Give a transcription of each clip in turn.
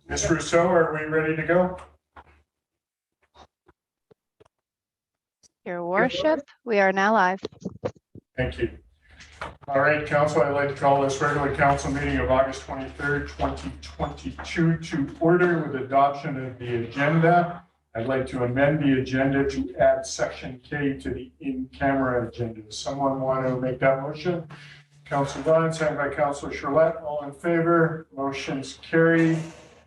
Ms. Rousseau, are we ready to go? Your Worship, we are now live. Thank you. All right, Council, I'd like to call this regular council meeting of August 23rd, 2022 to order with adoption of the agenda. I'd like to amend the agenda to add section K to the in-camera agenda. Someone want to make that motion? Councilor Dunn, second by Councilor Charlotte. All in favor? Motion's carried.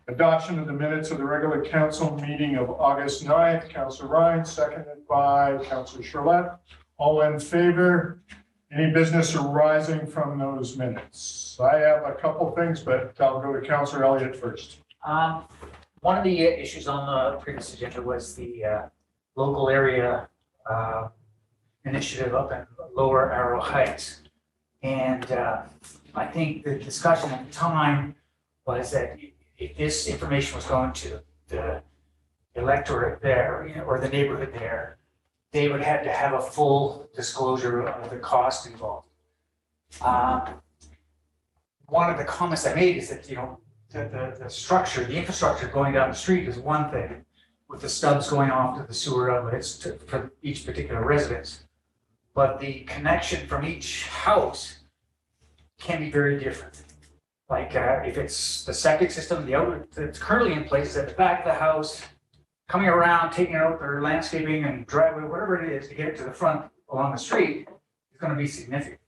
Adoption of the minutes of the regular council meeting of August 9th. Councilor Ryan, seconded by Councilor Charlotte. All in favor? Any business arising from those minutes? I have a couple things, but I'll go to Councilor Elliott first. One of the issues on the previous agenda was the local area initiative up in Lower Arrow Heights. And I think the discussion at the time was that if this information was going to the electorate there, or the neighborhood there, they would have to have a full disclosure of the cost involved. One of the comments I made is that, the structure, the infrastructure going down the street is one thing, with the stubs going off to the sewer outlets for each particular residence. But the connection from each house can be very different. Like if it's the septic system, the outlet that's currently in place is at the back of the house, coming around, taking out their landscaping and driveway, whatever it is, to get it to the front along the street, is going to be significant.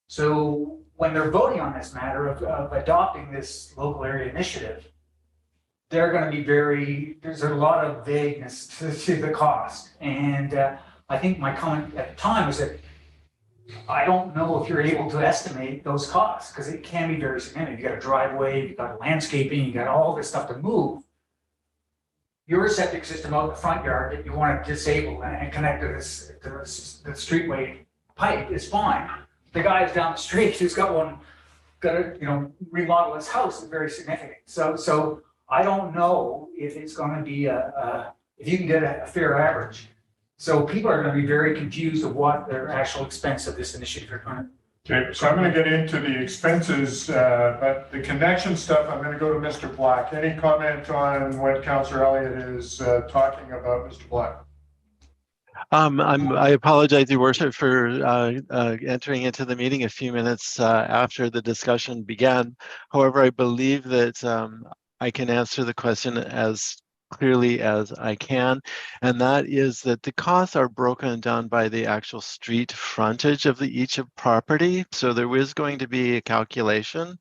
So when they're voting on this matter of adopting this local area initiative, they're going to be there's a lot of vagueness to the cost. And I think my comment at the time was that I don't know if you're able to estimate those costs, because it can be very significant. You got a driveway, you got landscaping, you got all this stuff to move. Your septic system out in the front yard that you want to disable and connect to the streetway pipe is fine. The guys down the street who's got to remodel his house is very significant. So I don't know if it's going to be if you can get a fair average. So people are going to be very confused of what their actual expense of this initiative are going to. Okay, so I'm going to get into the expenses, but the connection stuff, I'm going to go to Mr. Black. Any comment on what Councilor Elliott is talking about, Mr. Black? I apologize, Your Worship, for entering into the meeting a few minutes after the discussion began. However, I believe that I can answer the question as clearly as I can, and that is that the costs are broken down by the actual street frontage of each property. So there is going to be a calculation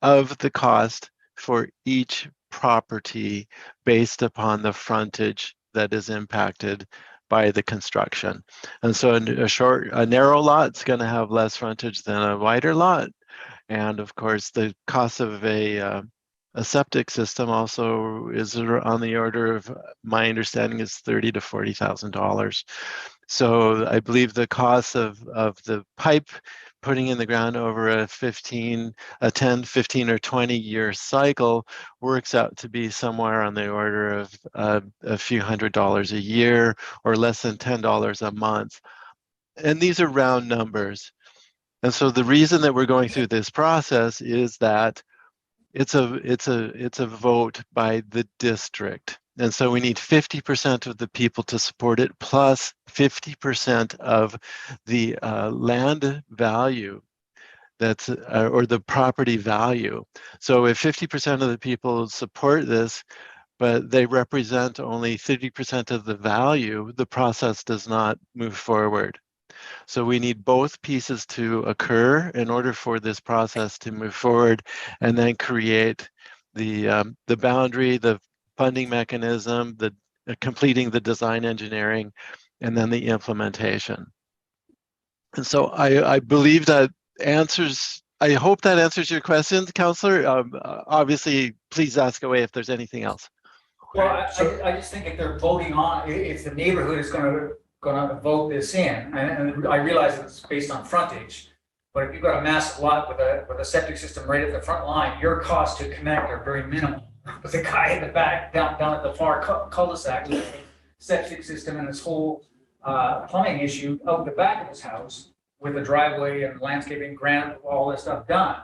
of the cost for each property based upon the frontage that is impacted by the construction. And so a narrow lot is going to have less frontage than a wider lot. And of course, the cost of a septic system also is on the order of, my understanding is $30,000 to $40,000. So I believe the cost of the pipe putting in the ground over a 10, 15 or 20 year cycle works out to be somewhere on the order of a few $100s a year, or less than $10 a month. And these are round numbers. And so the reason that we're going through this process is that it's a vote by the district. And so we need 50% of the people to support it, plus 50% of the land value that's or the property value. So if 50% of the people support this, but they represent only 30% of the value, the process does not move forward. So we need both pieces to occur in order for this process to move forward, and then create the boundary, the funding mechanism, the completing the design engineering, and then the implementation. And so I believe that answers, I hope that answers your questions, Councillor. Obviously, please ask away if there's anything else. Well, I just think if they're voting on, if the neighborhood is going to vote this in, and I realize it's based on frontage, but if you've got a massive lot with a septic system right at the front line, your costs to connect are very minimal. But the guy in the back, down at the far cul-de-sac, with a septic system and this whole plumbing issue out the back of his house, with the driveway and landscaping, granite, all this stuff done,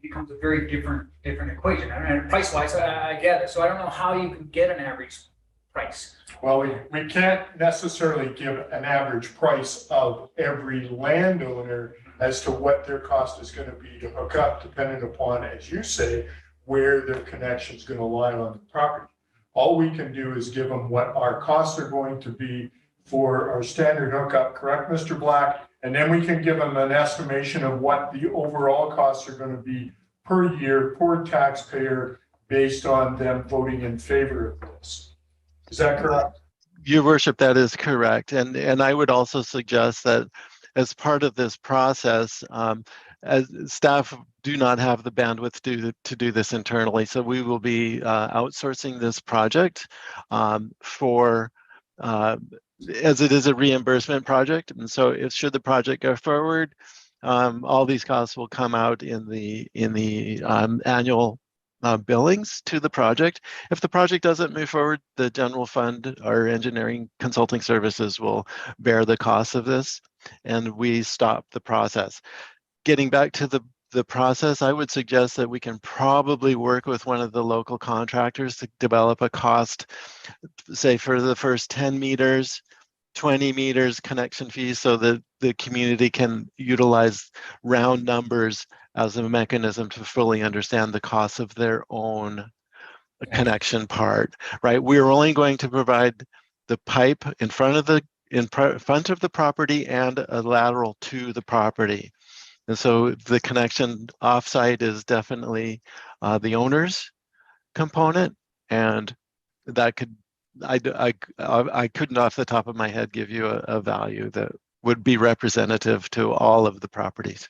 it becomes a very different equation. And price wise, I get it. So I don't know how you can get an average price. Well, we can't necessarily give an average price of every landowner as to what their cost is going to be to hook up, depending upon, as you say, where their connection is going to lie on the property. All we can do is give them what our costs are going to be for our standard hookup, correct, Mr. Black? And then we can give them an estimation of what the overall costs are going to be per year, per taxpayer, based on them voting in favor of this. Is that correct? Your worship, that is correct. And I would also suggest that as part of this process, as staff do not have the bandwidth to do this internally. So we will be outsourcing this project for as it is a reimbursement project. And so if should the project go forward, all these costs will come out in the annual billings to the project. If the project doesn't move forward, the general fund, our engineering consulting services, will bear the cost of this, and we stop the process. Getting back to the process, I would suggest that we can probably work with one of the local contractors to develop a cost, say for the first 10 meters, 20 meters connection fees, so that the community can utilize round numbers as a mechanism to fully understand the costs of their own connection part, right? We're only going to provide the pipe in front of the property and a lateral to the property. And so the connection offsite is definitely the owner's component, and that could, I couldn't off the top of my head give you a value that would be representative to all of the properties.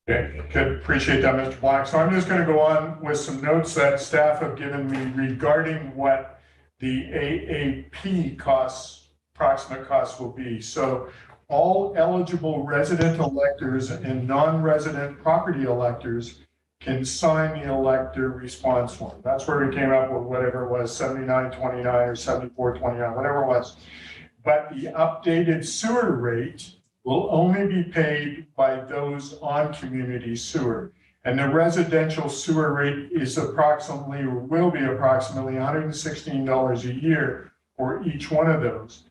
Okay, good. Appreciate that, Mr. Black. So I'm just going to go on with some notes that staff have given me regarding what the AAP costs, approximate costs will be. So all eligible resident electors and non-resident property electors can sign the elector response form. That's where we came up with whatever it was, 7929 or 7429, whatever it was. But the updated sewer rate will only be paid by those on community sewer. And the residential sewer rate is approximately, or will be approximately $116 a year for each one of those.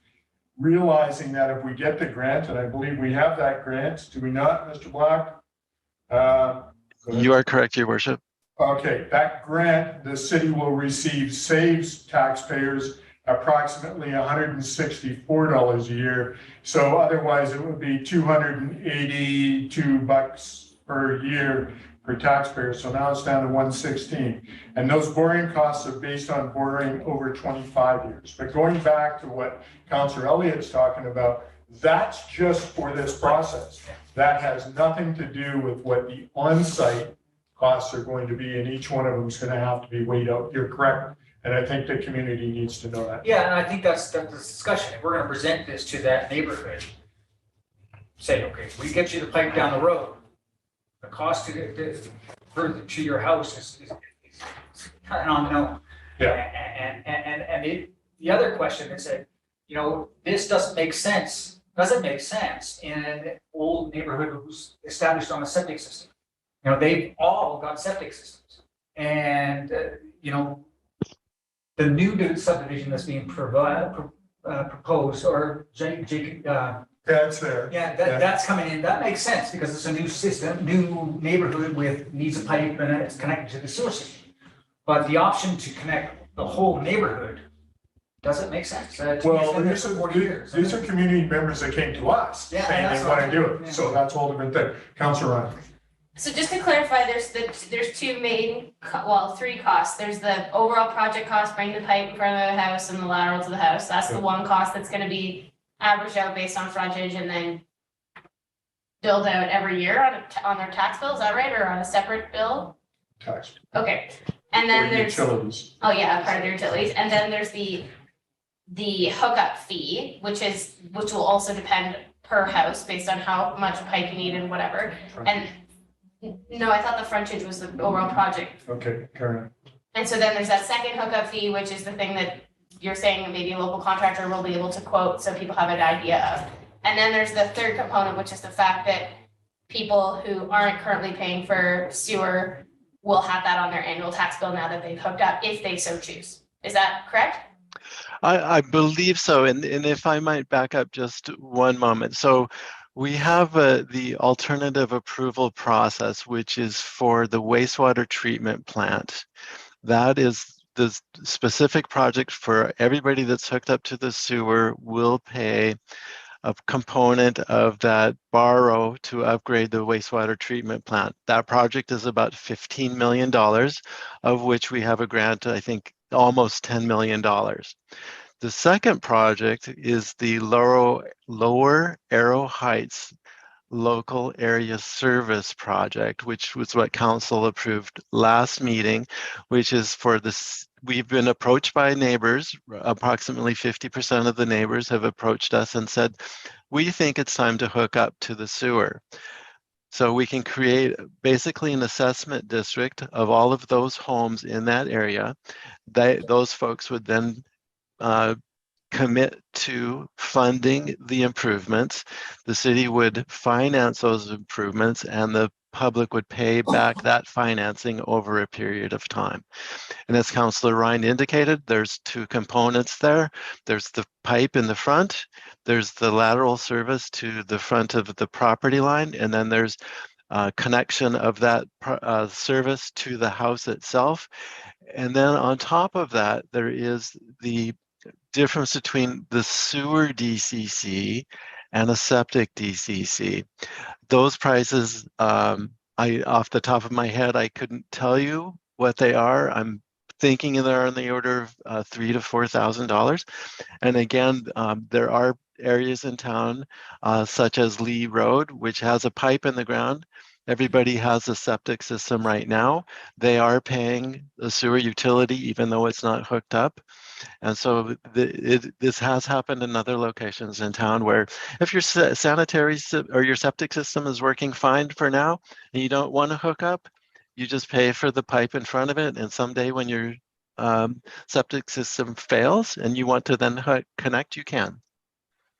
Realizing that if we get the grant, and I believe we have that grant, do we not, Mr. Black? You are correct, Your Worship. Okay, that grant, the city will receive, saves taxpayers approximately $164 a year. So otherwise it would be $282 per year per taxpayer. So now it's down to 116. And those borrowing costs are based on borrowing over 25 years. But going back to what Councillor Elliott's talking about, that's just for this process. That has nothing to do with what the on-site costs are going to be, and each one of them is going to have to be weighed out. You're correct. And I think the community needs to know that. Yeah, and I think that's the discussion. If we're going to present this to that neighborhood, say, okay, we get you the pipe down the road. The cost to your house is kind of unknown. Yeah. And the other question is that, you know, this doesn't make sense. Doesn't make sense in an old neighborhood who's established on a septic system. You know, they've all got septic systems, and you know, the new subdivision that's being proposed, or Jake, That's there. yeah, that's coming in. That makes sense because it's a new system, new neighborhood with needs a pipe and it's connected to the sewer system. But the option to connect the whole neighborhood doesn't make sense. Well, these are community members that came to us saying they want to do it. So that's all different thing. Councillor Ryan. So just to clarify, there's two main, three costs. There's the overall project cost, bring the pipe in front of the house and the lateral to the house. That's the one cost that's going to be averaged out based on frontage and then billed out every year on their tax bill. Is that right? Or on a separate bill? Tax. Okay. And then there's, utilities. oh yeah, part of the utilities. And then there's the hookup fee, which will also depend per house based on how much pipe you need and whatever. And no, I thought the frontage was the overall project. Okay, Karen. And so then there's that second hookup fee, which is the thing that you're saying maybe a local contractor will be able to quote so people have an idea of. And then there's the third component, which is the fact that people who aren't currently paying for sewer will have that on their annual tax bill now that they've hooked up, if they so choose. Is that correct? I believe so. And if I might back up just one moment. So we have the alternative approval process, which is for the wastewater treatment plant. That is the specific project for everybody that's hooked up to the sewer will pay a component of that borrow to upgrade the wastewater treatment plant. That project is about $15 million, of which we have a grant, I think, almost $10 million. The second project is the Lower Arrow Heights Local Area Service Project, which was what council approved last meeting, which is for this. We've been approached by neighbors. Approximately 50% of the neighbors have approached us and said, we think it's time to hook up to the sewer. So we can create basically an assessment district of all of those homes in that area. Those folks would then commit to funding the improvements. The city would finance those improvements and the public would pay back that financing over a period of time. And as Councillor Ryan indicated, there's two components there. There's the pipe in the front, there's the lateral service to the front of the property line, and then there's connection of that service to the house itself. And then on top of that, there is the difference between the sewer DCC and a septic DCC. Those prices, off the top of my head, I couldn't tell you what they are. I'm thinking they're on the order of $3,000 to $4,000. And again, there are areas in town, such as Lee Road, which has a pipe in the ground. Everybody has a septic system right now. They are paying the sewer utility, even though it's not hooked up. And so this has happened in other locations in town where if your sanitary or your septic system is working fine for now and you don't want to hook up, you just pay for the pipe in front of it. And someday when your septic system fails and you want to then connect, you can.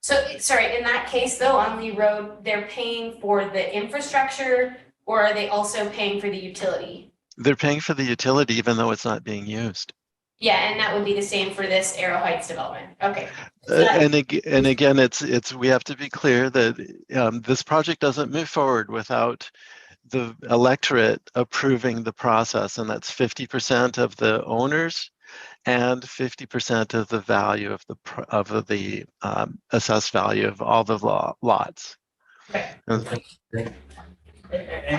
So, sorry, in that case though, on Lee Road, they're paying for the infrastructure, or are they also paying for the utility? They're paying for the utility even though it's not being used. Yeah, and that would be the same for this Arrow Heights development. Okay. And again, it's we have to be clear that this project doesn't move forward without the electorate approving the process, and that's 50% of the owners and 50% of the value of the assessed value of all the lots. Okay. And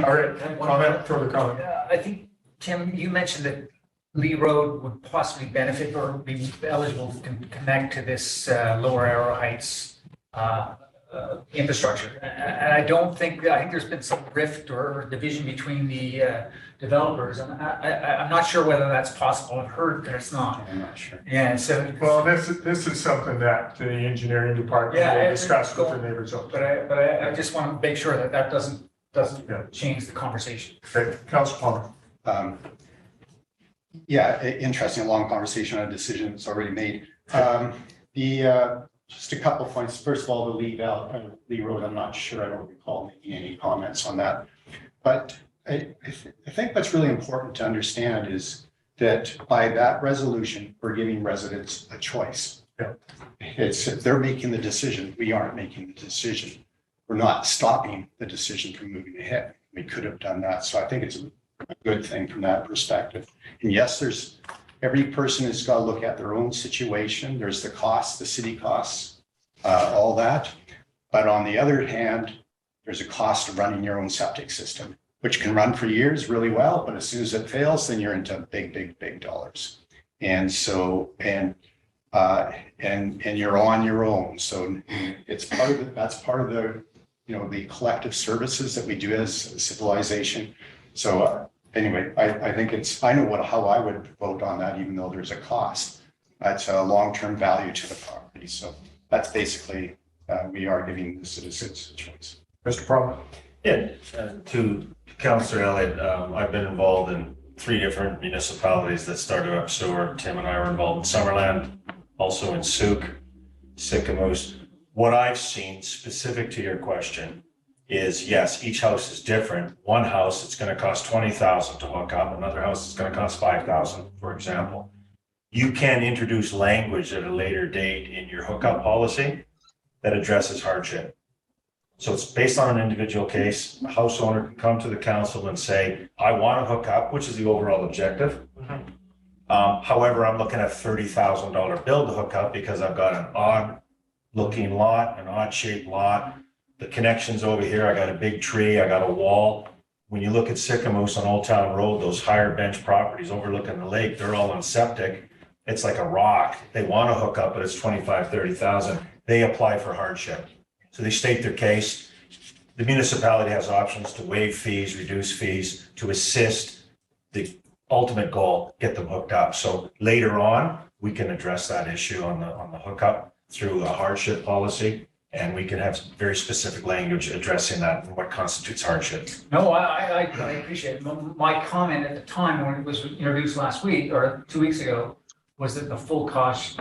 All right, comment, further comment. I think, Tim, you mentioned that Lee Road would possibly benefit or be eligible to connect to this Lower Arrow Heights infrastructure. And I think there's been some rift or division between the developers. And I'm not sure whether that's possible. I've heard that it's not. I'm not sure. Yeah, so. Well, this is something that the engineering department will discuss with the neighbors. But I just want to make sure that doesn't change the conversation. Okay, Councilor Palmer. Yeah, interesting, long conversation on a decision that's already made. Just a couple of points. First of all, the Lee Road, I'm not sure, I don't recall making any comments on that. But I think what's really important to understand is that by that resolution, we're giving residents a choice. Yeah. They're making the decision, we aren't making the decision. We're not stopping the decision from moving ahead. We could have done that. So I think it's a good thing from that perspective. And yes, every person has got to look at their own situation. There's the costs, the city costs, all that. But on the other hand, there's a cost of running your own septic system, which can run for years really well, but as soon as it fails, then you're into big dollars. And so, and you're on your own. So it's that's part of the, the collective services that we do as a civilization. So anyway, I think I know how I would vote on that, even though there's a cost. That's a long-term value to the property. So that's basically, we are giving the citizens a choice. Mr. Parliament. Yeah, to Councillor Elliott, I've been involved in 3 different municipalities that started up sewer. Tim and I were involved in Summerland, also in Souk, Sycamoose. What I've seen, specific to your question, is, yes, each house is different. One house, it's gonna cost 20,000 to hook up, another house is gonna cost 5,000, for example. You can introduce language at a later date in your hookup policy that addresses hardship. So it's based on an individual case. A house owner can come to the council and say, I want to hook up, which is the overall objective. However, I'm looking at $30,000 bill to hook up because I've got an odd looking lot, an odd shaped lot. The connection's over here. I got a big tree. I got a wall. When you look at Sycamoose on Old Town Road, those higher bench properties overlooking the lake, they're all on septic. It's like a rock. They want to hook up, but it's 25, 30,000. They apply for hardship. So they state their case. The municipality has options to waive fees, reduce fees, to assist the ultimate goal, get them hooked up. So later on, we can address that issue on the hookup through a hardship policy. And we can have very specific language addressing that and what constitutes hardship. No, I appreciate it. My comment at the time when it was introduced last week or 2 weeks ago was that the full cost,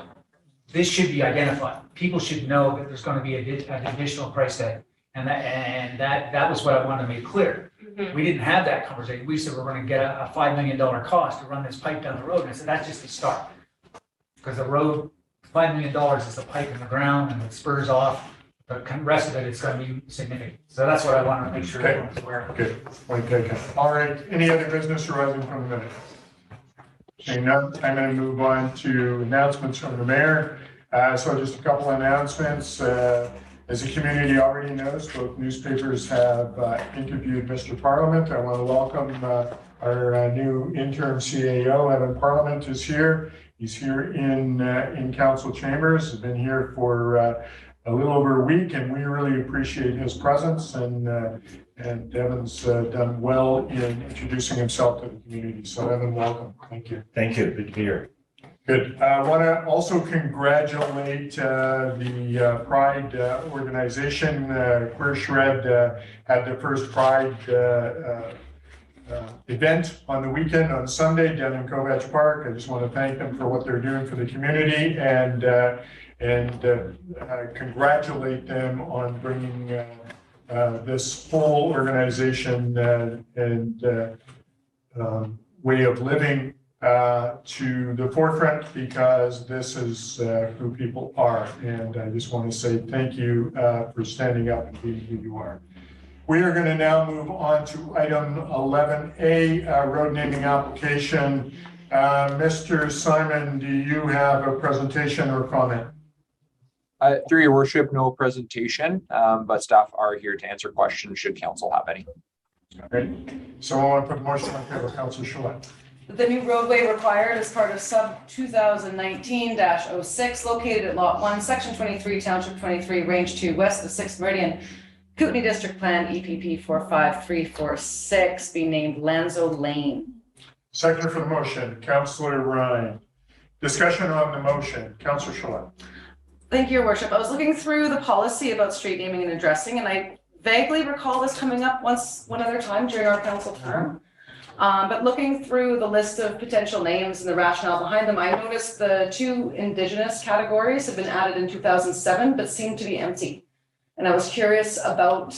this should be identified. People should know that there's going to be an additional price tag. And that was what I wanted to make clear. We didn't have that conversation. We said we're going to get a $5 million cost to run this pipe down the road. And I said, that's just the start. Because the road, $5 million is the pipe in the ground and it spurs off. The rest of it is going to be significant. So that's what I wanted to make sure everyone's aware of. Okay, point taken. All right, any other business arising from the minute? Seeing none, I'm going to move on to announcements from the mayor. So just a couple of announcements. As the community already knows, both newspapers have interviewed Mr. Parliament. I want to welcome our new interim CAO, Evan Parliament, is here. He's here in council chambers. He's been here for a little over a week, and we really appreciate his presence. And Evan's done well in introducing himself to the community. So Evan, welcome. Thank you. Thank you. Good to be here. Good. I want to also congratulate the Pride organization. Queer Shred had their first Pride event on the weekend on Sunday down in Kovach Park. I just want to thank them for what they're doing for the community and congratulate them on bringing this whole organization and way of living to the forefront, because this is who people are. And I just want to say thank you for standing up and being who you are. We are going to now move on to item 11A, road naming application. Mr. Simon, do you have a presentation or comment? Through your worship, no presentation, but staff are here to answer questions should council have any. Great. So I want to put a motion on the table. Councilor Shaw. The new roadway required as part of sub 2019-06 located at lot 1, section 23, township 23, range 2, west of 6th Meridian, Kootenai District Plan EPP 45346, be named Lanzo Lane. Second for the motion, Councilor Ryan. Discussion on the motion, Councilor Shaw. Thank you, Your Worship. I was looking through the policy about street naming and addressing, and I vaguely recall this coming up one other time during our council term. But looking through the list of potential names and the rationale behind them, I noticed the 2 Indigenous categories have been added in 2007, but seem to be empty. And I was curious about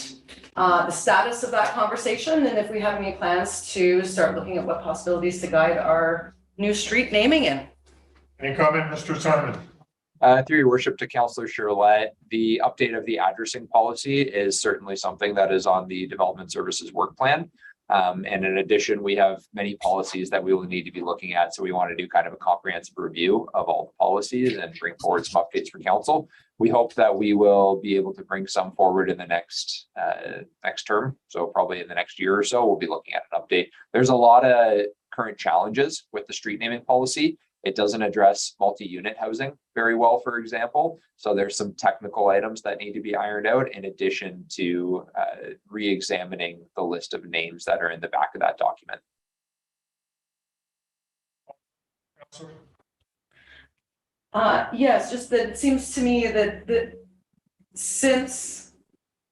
the status of that conversation and if we have any plans to start looking at what possibilities to guide our new street naming in. Any comment, Mr. Simon? Through your worship to Councillor Shirlette, the update of the addressing policy is certainly something that is on the Development Services work plan. And in addition, we have many policies that we will need to be looking at. So we want to do kind of a comprehensive review of all the policies and bring forward some updates for council. We hope that we will be able to bring some forward in the next term. So probably in the next year or so, we'll be looking at an update. There's a lot of current challenges with the street naming policy. It doesn't address multi-unit housing very well, for example. So there's some technical items that need to be ironed out in addition to re-examining the list of names that are in the back of that document. Yes, just that it seems to me that since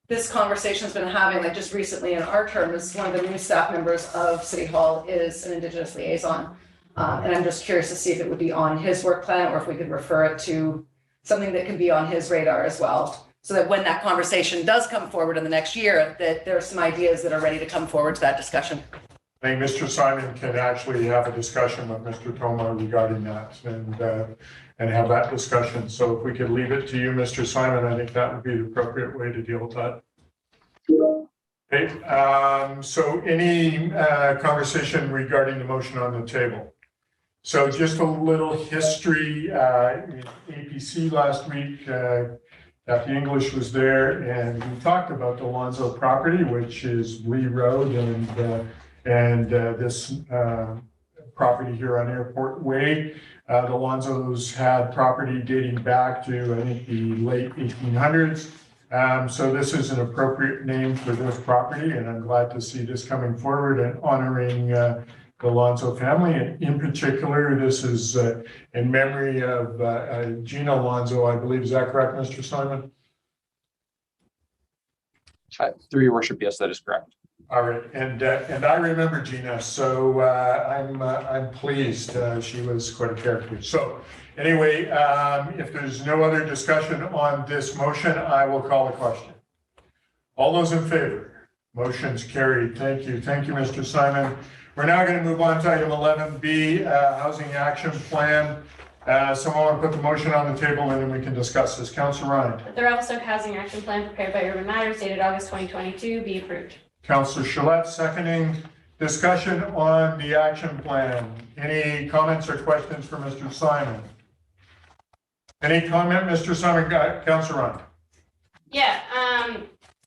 this conversation has been having, like just recently in our term, as one of the new staff members of City Hall is an Indigenous liaison. And I'm just curious to see if it would be on his work plan or if we could refer it to something that could be on his radar as well. so that when that conversation does come forward in the next year, that there are some ideas that are ready to come forward to that discussion. I think Mr. Simon can actually have a discussion with Mr. Toma regarding that and have that discussion. So if we could leave it to you, Mr. Simon, I think that would be the appropriate way to deal with that. Okay, so any conversation regarding the motion on the table? So just a little history, in APC last week, Kathy English was there and we talked about the Lonzo property, which is Lee Road and this property here on Airport Way. The Lonzos had property dating back to, I think, the late 1800s. So this is an appropriate name for this property, and I'm glad to see this coming forward and honoring the Lonzo family. And in particular, this is in memory of Gina Lonzo, I believe. Is that correct, Mr. Simon? Through your worship, yes, that is correct. All right, and I remember Gina, so I'm pleased. She was quite a character. So anyway, if there's no other discussion on this motion, I will call the question. All those in favor? Motion's carried. Thank you, Mr. Simon. We're now going to move on to item 11B, Housing Action Plan. Someone want to put the motion on the table and then we can discuss this. Councillor Ryan. The Revelstoke Housing Action Plan prepared by Urban Matters dated August 2022 be approved. Councillor Gillette seconding. Discussion on the action plan. Any comments or questions for Mr. Simon? Any comment, Mr. Simon? Councillor Ryan. Yeah,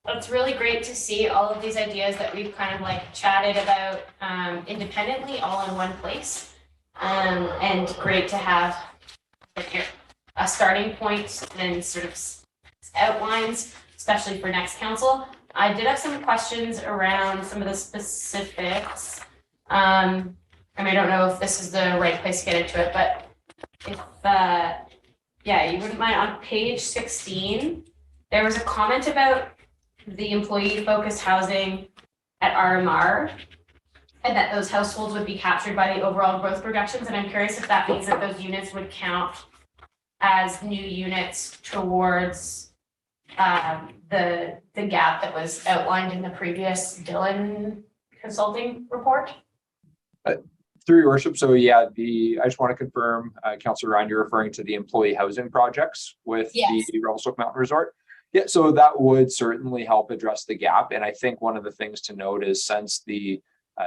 it's really great to see all of these ideas that we've kind of like chatted about independently all in one place. And great to have like a starting point and sort of outlines, especially for next council. I did have some questions around some of the specifics. I don't know if this is the right place to get into it, but if, yeah, you wouldn't mind, on page 16, there was a comment about the employee-focused housing at RMR, and that those households would be captured by the overall growth projections. And I'm curious if that means that those units would count as new units towards the gap that was outlined in the previous Dillon consulting report. Through your worship, so yeah, I just want to confirm, Councillor Ryan, you're referring to the employee housing projects with Yes. the Revelstoke Mountain Resort. Yeah, so that would certainly help address the gap. And I think one of the things to note is since the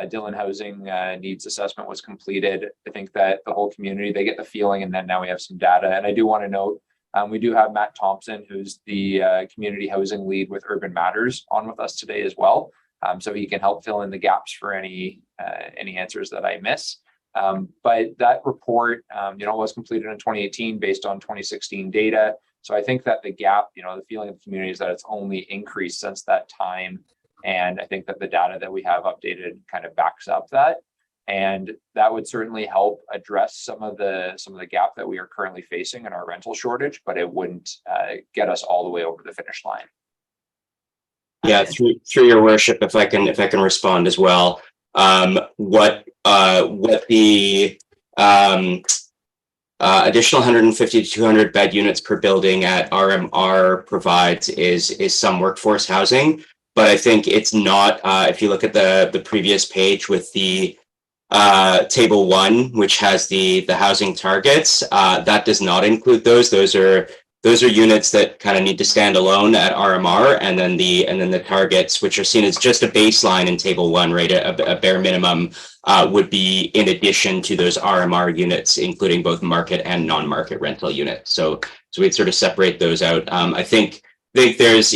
Dillon housing needs assessment was completed, I think that the whole community, they get the feeling, and then now we have some data. And I do want to note, we do have Matt Thompson, who's the community housing lead with Urban Matters, on with us today as well. So he can help fill in the gaps for any answers that I miss. But that report, was completed in 2018 based on 2016 data. So I think that the gap, the feeling of the community is that it's only increased since that time. And I think that the data that we have updated kind of backs up that. And that would certainly help address some of the gap that we are currently facing in our rental shortage, but it wouldn't get us all the way over the finish line. Yeah, through your worship, if I can respond as well. What the additional 150 to 200 bed units per building at RMR provides is some workforce housing, but I think it's not. If you look at the previous page with the table 1, which has the housing targets, that does not include those. Those are units that kind of need to stand alone at RMR, and then the targets, which are seen as just a baseline in table 1, right? A bare minimum would be in addition to those RMR units, including both market and non-market rental units. So we'd sort of separate those out. I think there's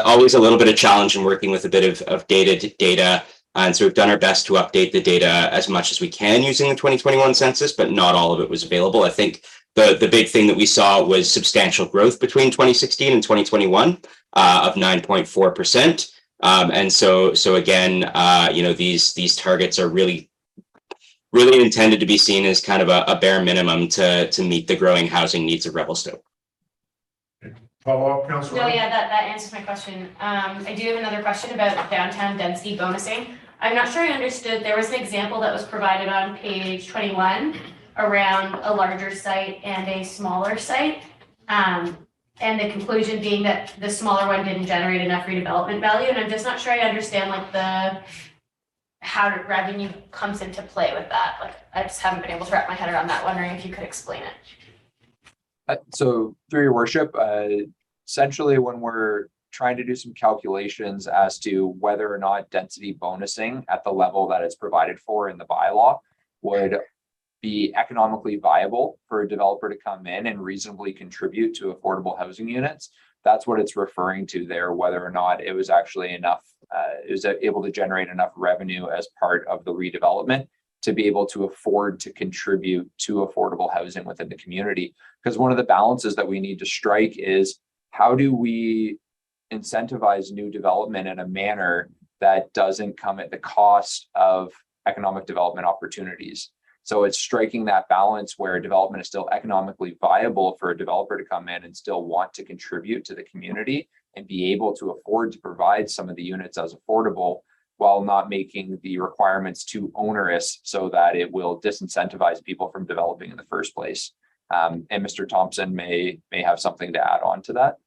always a little bit of challenge in working with a bit of data. And so we've done our best to update the data as much as we can using the 2021 census, but not all of it was available. I think the big thing that we saw was substantial growth between 2016 and 2021 of 9.4%. And so again, these targets are really intended to be seen as kind of a bare minimum to meet the growing housing needs of Revelstoke. Follow-up, Councillor? No, yeah, that answers my question. I do have another question about downtown density bonusing. I'm not sure I understood. There was an example that was provided on page 21 around a larger site and a smaller site. And the conclusion being that the smaller one didn't generate enough redevelopment value, and I'm just not sure I understand like how revenue comes into play with that. Like, I just haven't been able to wrap my head around that, wondering if you could explain it. So through your worship, essentially when we're trying to do some calculations as to whether or not density bonusing at the level that it's provided for in the bylaw would be economically viable for a developer to come in and reasonably contribute to affordable housing units. That's what it's referring to there, whether or not it was actually enough, it was able to generate enough revenue as part of the redevelopment to be able to afford to contribute to affordable housing within the community. Because one of the balances that we need to strike is, how do we incentivize new development in a manner that doesn't come at the cost of economic development opportunities? So it's striking that balance where development is still economically viable for a developer to come in and still want to contribute to the community and be able to afford to provide some of the units as affordable, while not making the requirements too onerous so that it will disincentivize people from developing in the first place. And Mr. Thompson may have something to add on to that.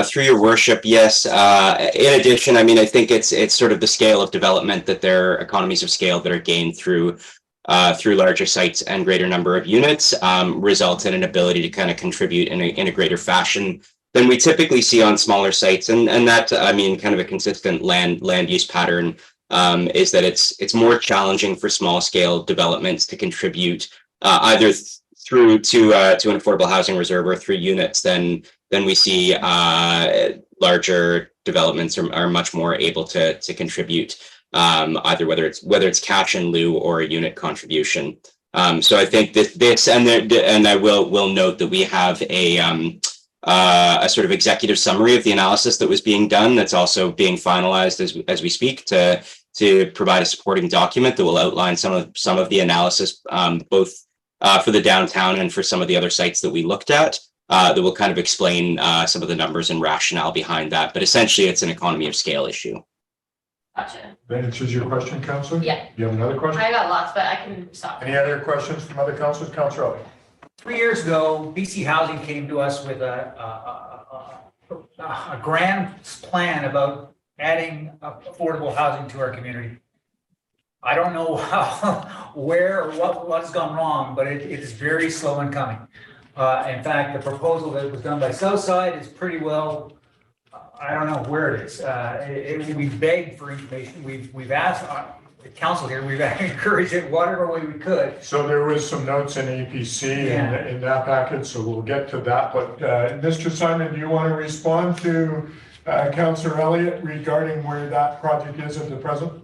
Through your worship, yes. In addition, I mean, I think it's sort of the scale of development, that there are economies of scale that are gained through larger sites and greater number of units, results in an ability to kind of contribute in a greater fashion than we typically see on smaller sites. And that, I mean, kind of a consistent land use pattern is that it's more challenging for small scale developments to contribute either through to an affordable housing reserve or through units than we see larger developments are much more able to contribute, either whether it's cash in lieu or a unit contribution. So I think this and I will note that we have a sort of executive summary of the analysis that was being done that's also being finalized as we speak, to provide a supporting document that will outline some of the analysis, both for the downtown and for some of the other sites that we looked at, that will kind of explain some of the numbers and rationale behind that. But essentially, it's an economy of scale issue. Gotcha. That answers your question, Councillor? Yeah. You have another question? I got lots, but I can stop. Any other questions from other councillors? Councillor Elliott. 3 years ago, BC Housing came to us with a grand plan about adding affordable housing to our community. I don't know where or what's gone wrong, but it is very slow in coming. In fact, the proposal that was done by Southside is pretty well, I don't know where it is. We begged for information. We've asked the council here, we've encouraged it whatever way we could. So there was some notes in APC in that package, so we'll get to that. But Mr. Simon, do you want to respond to Councillor Elliott regarding where that project is at the present?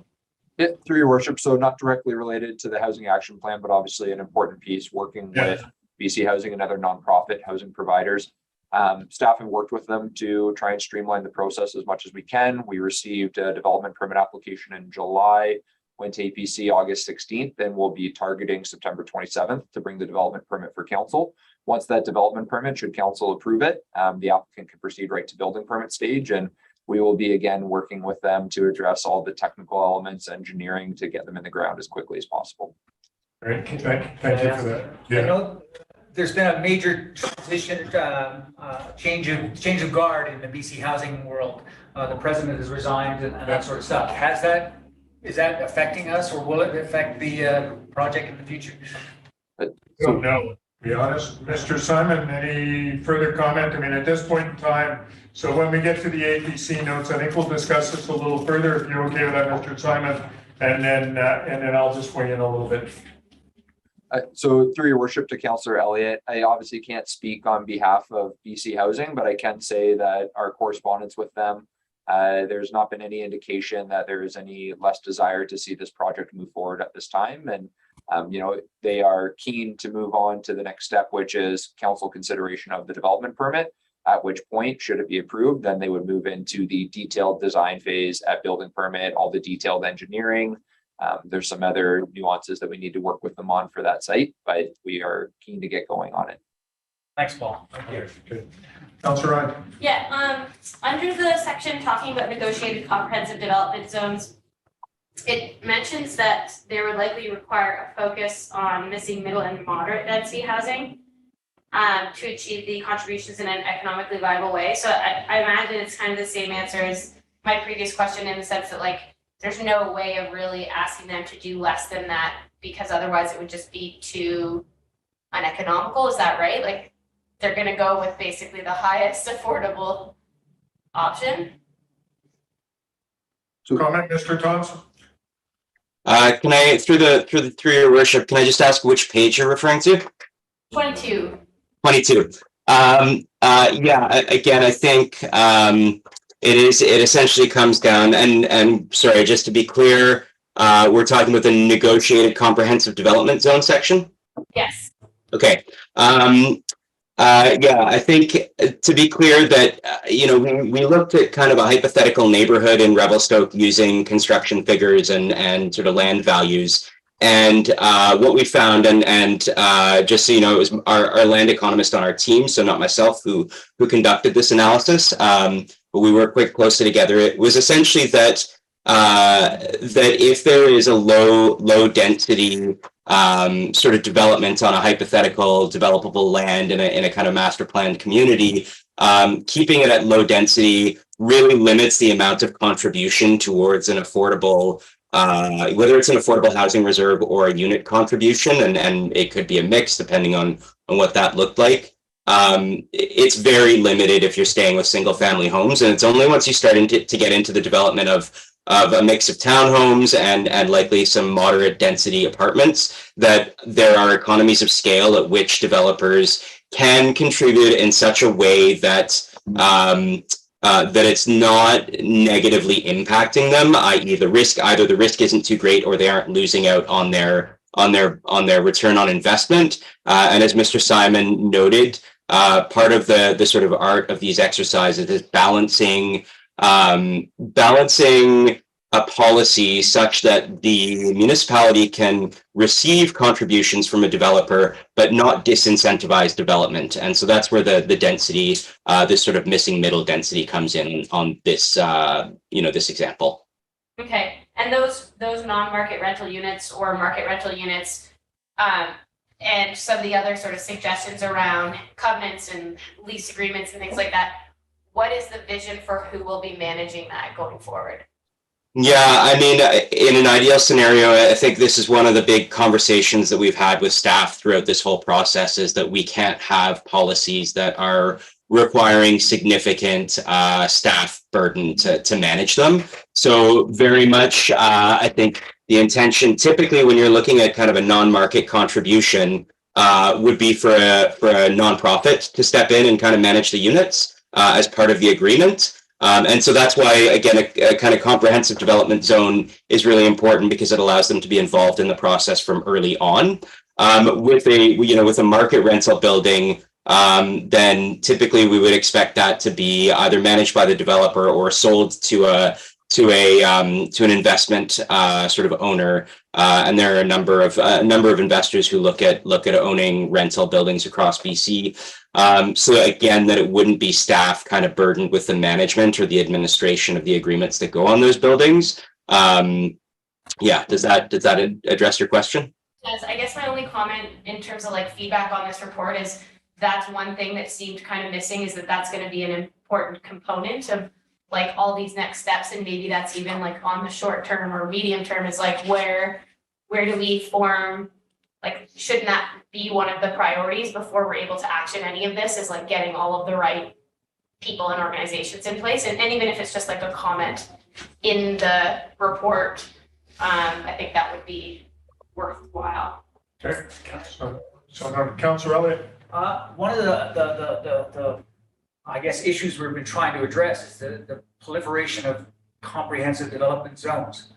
Yeah, through your worship. So not directly related to the housing action plan, but obviously an important piece, working with BC Housing and other nonprofit housing providers. Staff have worked with them to try and streamline the process as much as we can. We received a development permit application in July, went to APC August 16th, and we'll be targeting September 27th to bring the development permit for council. Once that development permit, should council approve it, the applicant can proceed right to building permit stage, and we will be again working with them to address all the technical elements, engineering, to get them in the ground as quickly as possible. Great, thank you for that. I know there's been a major transition, change of guard in the BC housing world. The president has resigned and that sort of stuff. Is that affecting us, or will it affect the project in the future? So no, to be honest. Mr. Simon, any further comment? I mean, at this point in time, so when we get to the APC notes, I think we'll discuss this a little further, if you're okay with that, Mr. Simon, and then I'll just weigh in a little bit. So through your worship to Councillor Elliott, I obviously can't speak on behalf of BC Housing, but I can say that our correspondence with them, there's not been any indication that there is any less desire to see this project move forward at this time. And, they are keen to move on to the next step, which is council consideration of the development permit, at which point, should it be approved, then they would move into the detailed design phase at building permit, all the detailed engineering. There's some other nuances that we need to work with them on for that site, but we are keen to get going on it. Thanks, Paul. Thank you. Okay. Councillor Ryan. Yeah, under the section talking about negotiated comprehensive development zones, it mentions that there would likely require a focus on missing middle and moderate density housing. to achieve the contributions in an economically viable way. So I imagine it's kind of the same answer as my previous question, in the sense that like there's no way of really asking them to do less than that, because otherwise it would just be too uneconomical. Is that right? Like they're gonna go with basically the highest affordable option? Comment, Mr. Thompson? Can I, through your worship, can I just ask which page you're referring to? 22. 22. Yeah, again, I think it essentially comes down, and sorry, just to be clear, we're talking about the negotiated comprehensive development zone section. Yes. Okay. Yeah, I think to be clear that, we looked at kind of a hypothetical neighborhood in Revelstoke using construction figures and sort of land values. And what we found, and just so you know, it was our land economist on our team, so not myself, who conducted this analysis, but we worked quite closely together. It was essentially that if there is a low density sort of development on a hypothetical developable land in a kind of master planned community, keeping it at low density really limits the amount of contribution towards an affordable, whether it's an affordable housing reserve or a unit contribution, and it could be a mix depending on what that looked like. It's very limited if you're staying with single family homes, and it's only once you start to get into the development of a mix of townhomes and likely some moderate density apartments that there are economies of scale at which developers can contribute in such a way that that it's not negatively impacting them, i.e. either the risk isn't too great or they aren't losing out on their return on investment. And as Mr. Simon noted, part of the sort of art of these exercises is balancing a policy such that the municipality can receive contributions from a developer, but not disincentivize development. And so that's where the density, this sort of missing middle density comes in on this, this example. Okay, and those non-market rental units or market rental units, and some of the other sort of suggestions around covenants and lease agreements and things like that, what is the vision for who will be managing that going forward? Yeah, I mean, in an ideal scenario, I think this is one of the big conversations that we've had with staff throughout this whole process, is that we can't have policies that are requiring significant staff burden to manage them. So very much, I think the intention typically when you're looking at kind of a non-market contribution would be for a nonprofit to step in and kind of manage the units as part of the agreement. And so that's why, again, a kind of comprehensive development zone is really important, because it allows them to be involved in the process from early on. With a market rental building, then typically we would expect that to be either managed by the developer or sold to an investment sort of owner. And there are a number of investors who look at owning rental buildings across BC. So again, that it wouldn't be staff kind of burdened with the management or the administration of the agreements that go on those buildings. Yeah, does that address your question? Yes, I guess my only comment in terms of like feedback on this report is that's one thing that seemed kind of missing, is that's going to be an important component of like all these next steps, and maybe that's even like on the short term or medium term, is like where do we form, like shouldn't that be one of the priorities before we're able to action any of this, is like getting all of the right people and organizations in place, and even if it's just like a comment in the report, I think that would be worthwhile. Okay, so now Councillor Elliott. One of the I guess issues we've been trying to address is the proliferation of comprehensive development zones.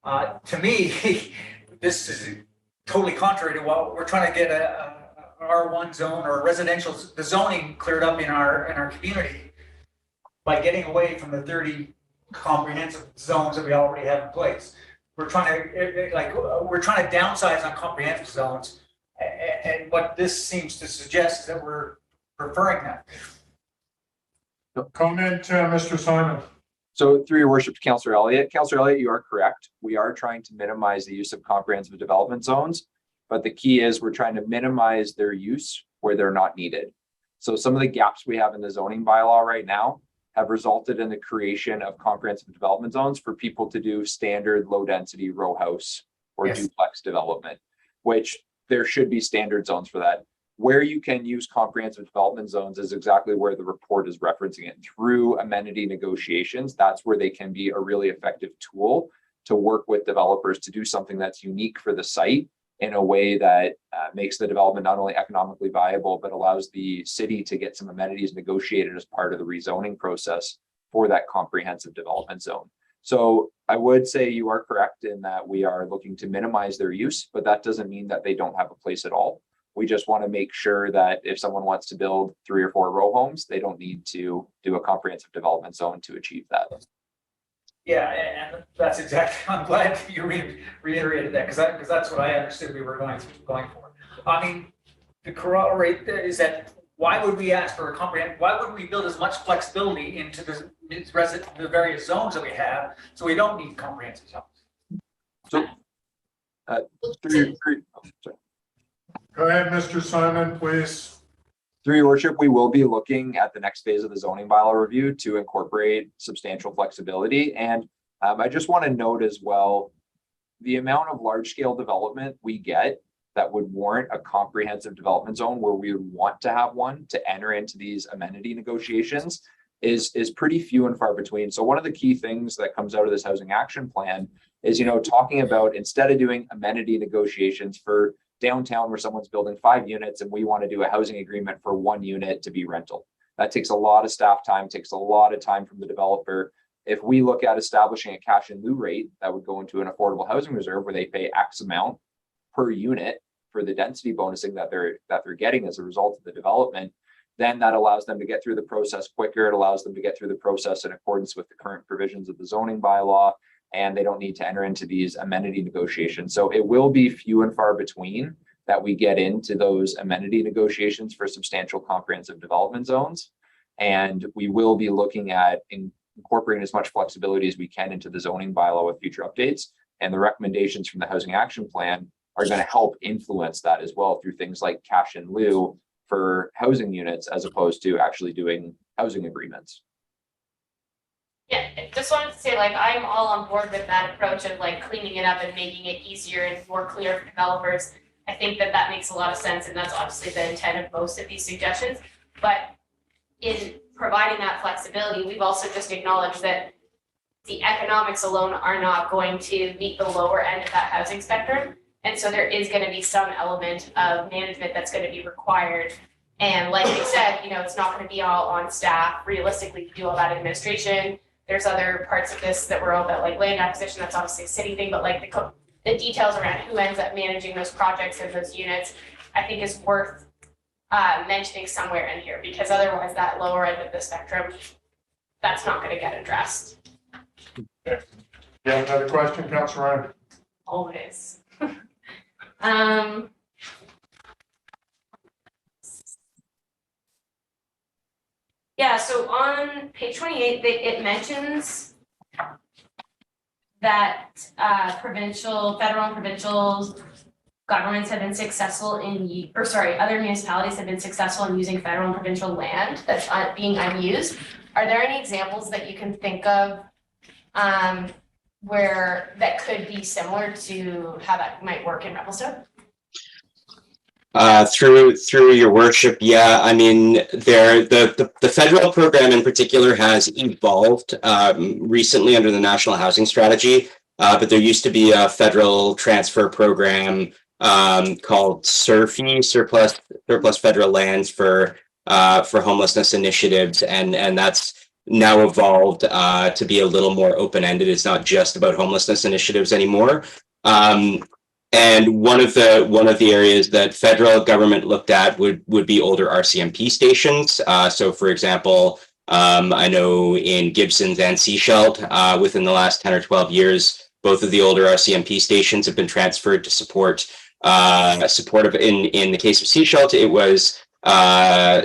To me, this is totally contrary to what we're trying to get a R1 zone or residential, the zoning cleared up in our community by getting away from the 30 comprehensive zones that we already have in place. We're trying to downsize on comprehensive zones, and what this seems to suggest is that we're preferring that. Comment, Mr. Simon. So through your worship to Councillor Elliott. Councillor Elliott, you are correct. We are trying to minimize the use of comprehensive development zones, but the key is we're trying to minimize their use where they're not needed. So some of the gaps we have in the zoning bylaw right now have resulted in the creation of comprehensive development zones for people to do standard low density row house or Yes. duplex development, which there should be standard zones for that. Where you can use comprehensive development zones is exactly where the report is referencing it. Through amenity negotiations, that's where they can be a really effective tool to work with developers to do something that's unique for the site in a way that makes the development not only economically viable, but allows the city to get some amenities negotiated as part of the rezoning process for that comprehensive development zone. So I would say you are correct in that we are looking to minimize their use, but that doesn't mean that they don't have a place at all. We just want to make sure that if someone wants to build 3 or 4 row homes, they don't need to do a comprehensive development zone to achieve that. Yeah, and that's exactly, I'm glad you reiterated that, because that's what I understood we were going for. I mean, the corroborate is that why would we ask for a comprehensive, why wouldn't we build as much flexibility into the various zones that we have, so we don't need comprehensive zones? So, Go ahead, Mr. Simon, please. through your worship, we will be looking at the next phase of the zoning bylaw review to incorporate substantial flexibility. And I just want to note as well, the amount of large scale development we get that would warrant a comprehensive development zone where we would want to have one to enter into these amenity negotiations is pretty few and far between. So one of the key things that comes out of this housing action plan is, talking about, instead of doing amenity negotiations for downtown where someone's building 5 units and we want to do a housing agreement for 1 unit to be rental. That takes a lot of staff time, takes a lot of time from the developer. If we look at establishing a cash in lieu rate, that would go into an affordable housing reserve where they pay X amount per unit for the density bonusing that they're getting as a result of the development, then that allows them to get through the process quicker. It allows them to get through the process in accordance with the current provisions of the zoning bylaw, and they don't need to enter into these amenity negotiations. So it will be few and far between that we get into those amenity negotiations for substantial comprehensive development zones. And we will be looking at incorporating as much flexibility as we can into the zoning bylaw with future updates. And the recommendations from the housing action plan are going to help influence that as well through things like cash in lieu for housing units, as opposed to actually doing housing agreements. Yeah, just wanted to say, I'm all on board with that approach of cleaning it up and making it easier and more clear for developers. I think that makes a lot of sense, and that's obviously the intent of most of these suggestions. But in providing that flexibility, we've also just acknowledged that the economics alone are not going to meet the lower end of that housing spectrum. And so there is going to be some element of management that's going to be required. And like they said, it's not going to be all on staff realistically to do all that administration. There's other parts of this that were all about land acquisition. That's obviously a city thing, but the details around who ends up managing those projects and those units, I think is worth mentioning somewhere in here, because otherwise that lower end of the spectrum, that's not going to get addressed. Okay. You have another question, Councilor Ryan? Always. Yeah, so on page 28, it mentions that federal and provincial governments have been successful in, other municipalities have been successful in using federal and provincial land that's being unused. Are there any examples that you can think of where that could be similar to how that might work in Revelstoke? Through your worship, yeah. I mean, the federal program in particular has evolved recently under the National Housing Strategy, but there used to be a federal transfer program called SURFI, Surplus Federal Lands for Homelessness Initiatives, and that's now evolved to be a little more open-ended. It's not just about homelessness initiatives anymore. And one of the areas that federal government looked at would be older RCMP stations. So, for example, I know in Gibsons and Seashelt, within the last 10 or 12 years, both of the older RCMP stations have been transferred to support in the case of Seashelt, it was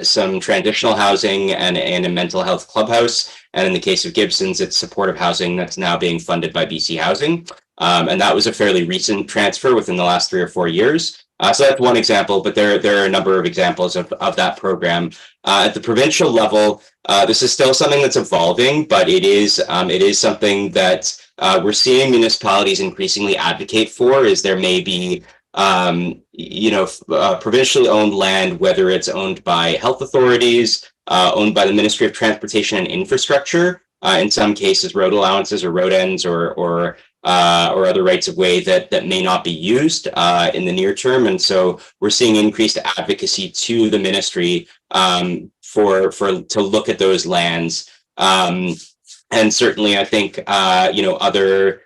some transitional housing and a mental health clubhouse. And in the case of Gibsons, it's supportive housing that's now being funded by BC Housing. And that was a fairly recent transfer within the last 3 or 4 years. So that's one example, but there are a number of examples of that program. At the provincial level, this is still something that's evolving, but it is something that we're seeing municipalities increasingly advocate for. Is there may be provincially owned land, whether it's owned by health authorities, owned by the Ministry of Transportation and Infrastructure, in some cases road allowances or road ends or other rights of way that may not be used in the near term. And so we're seeing increased advocacy to the ministry to look at those lands. And certainly I think other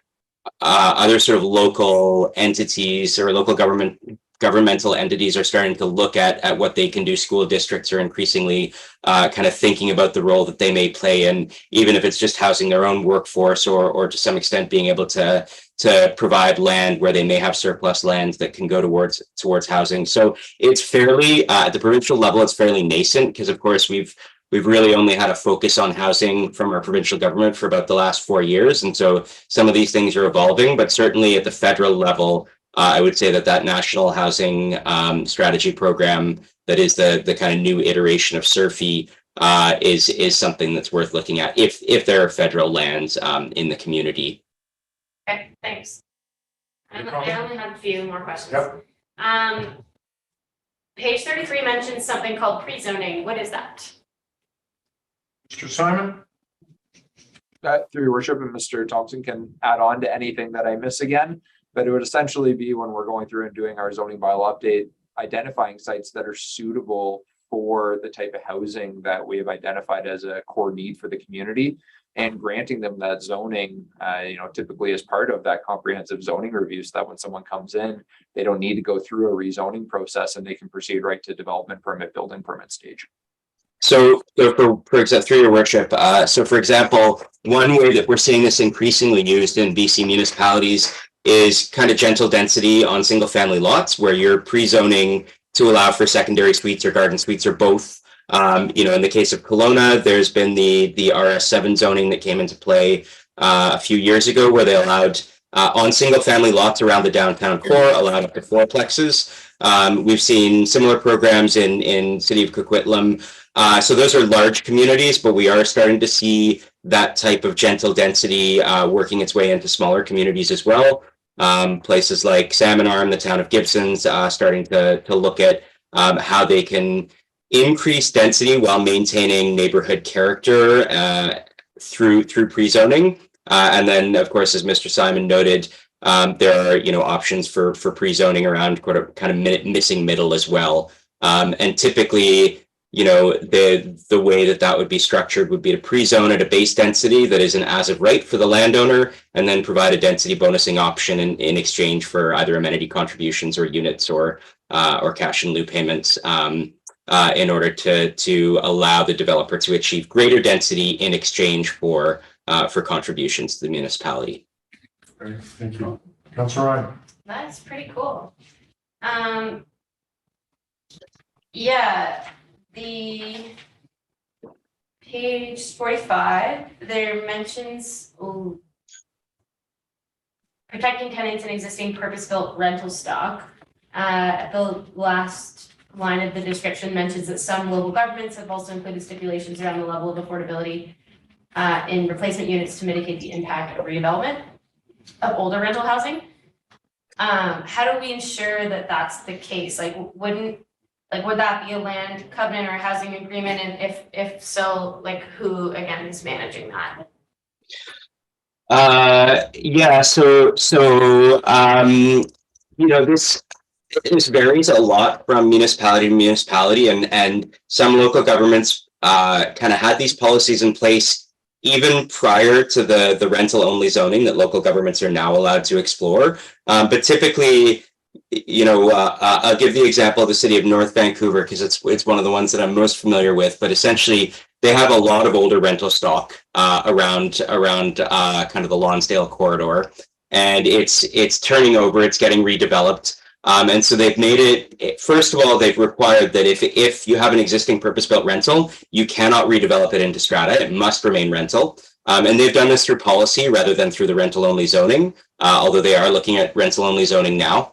sort of local entities or local governmental entities are starting to look at what they can do. School districts are increasingly kind of thinking about the role that they may play, and even if it's just housing their own workforce or to some extent being able to provide land where they may have surplus lands that can go towards housing. So it's fairly at the provincial level, it's fairly nascent because of course we've really only had a focus on housing from our provincial government for about the last 4 years. And so some of these things are evolving, but certainly at the federal level, I would say that national housing strategy program that is the kind of new iteration of SURFI is something that's worth looking at if there are federal lands in the community. Okay, thanks. I Any comment? only have a few more questions. Yep. Page 33 mentions something called pre-zoning. What is that? Mr. Simon? Through your worship, and Mr. Thompson can add on to anything that I miss again, but it would essentially be when we're going through and doing our zoning bylaw update, identifying sites that are suitable for the type of housing that we have identified as a core need for the community and granting them that zoning, typically as part of that comprehensive zoning review, so that when someone comes in, they don't need to go through a rezoning process and they can proceed right to development permit, building permit stage. So for example, through your worship, so for example, one way that we're seeing this increasingly used in BC municipalities is kind of gentle density on single family lots where you're pre-zoning to allow for secondary suites or garden suites or both. In the case of Kelowna, there's been the RS7 zoning that came into play a few years ago where they allowed on single family lots around the downtown core, allowed up to fourplexes. We've seen similar programs in city of Coquitlam. So those are large communities, but we are starting to see that type of gentle density working its way into smaller communities as well. Places like Salmon Arm, the town of Gibson's, starting to look at how they can increase density while maintaining neighborhood character through pre-zoning. And then, of course, as Mr. Simon noted, there are options for pre-zoning around kind of missing middle as well. And typically, the way that would be structured would be to pre-zone at a base density that is an as of right for the landowner, and then provide a density bonusing option in exchange for either amenity contributions or units or cash in lieu payments in order to allow the developer to achieve greater density in exchange for contributions to the municipality. Great, thank you. Councilor Ryan? That's pretty cool. Yeah, the page 45, there mentions protecting tenants and existing purpose-built rental stock. The last line of the description mentions that some local governments have also included stipulations around the level of affordability in replacement units to mitigate the impact of redevelopment of older rental housing. How do we ensure that that's the case? Would that be a land covenant or housing agreement? And if so, who again is managing that? This varies a lot from municipality to municipality, and some local governments kind of had these policies in place even prior to the rental only zoning that local governments are now allowed to explore. But typically, I'll give the example of the city of North Vancouver because it's one of the ones that I'm most familiar with. But essentially, they have a lot of older rental stock around kind of the Lonsdale corridor, and it's turning over. It's getting redeveloped. And so they've made it, first of all, they've required that if you have an existing purpose-built rental, you cannot redevelop it into strata. It must remain rental. And they've done this through policy rather than through the rental-only zoning, although they are looking at rental-only zoning now.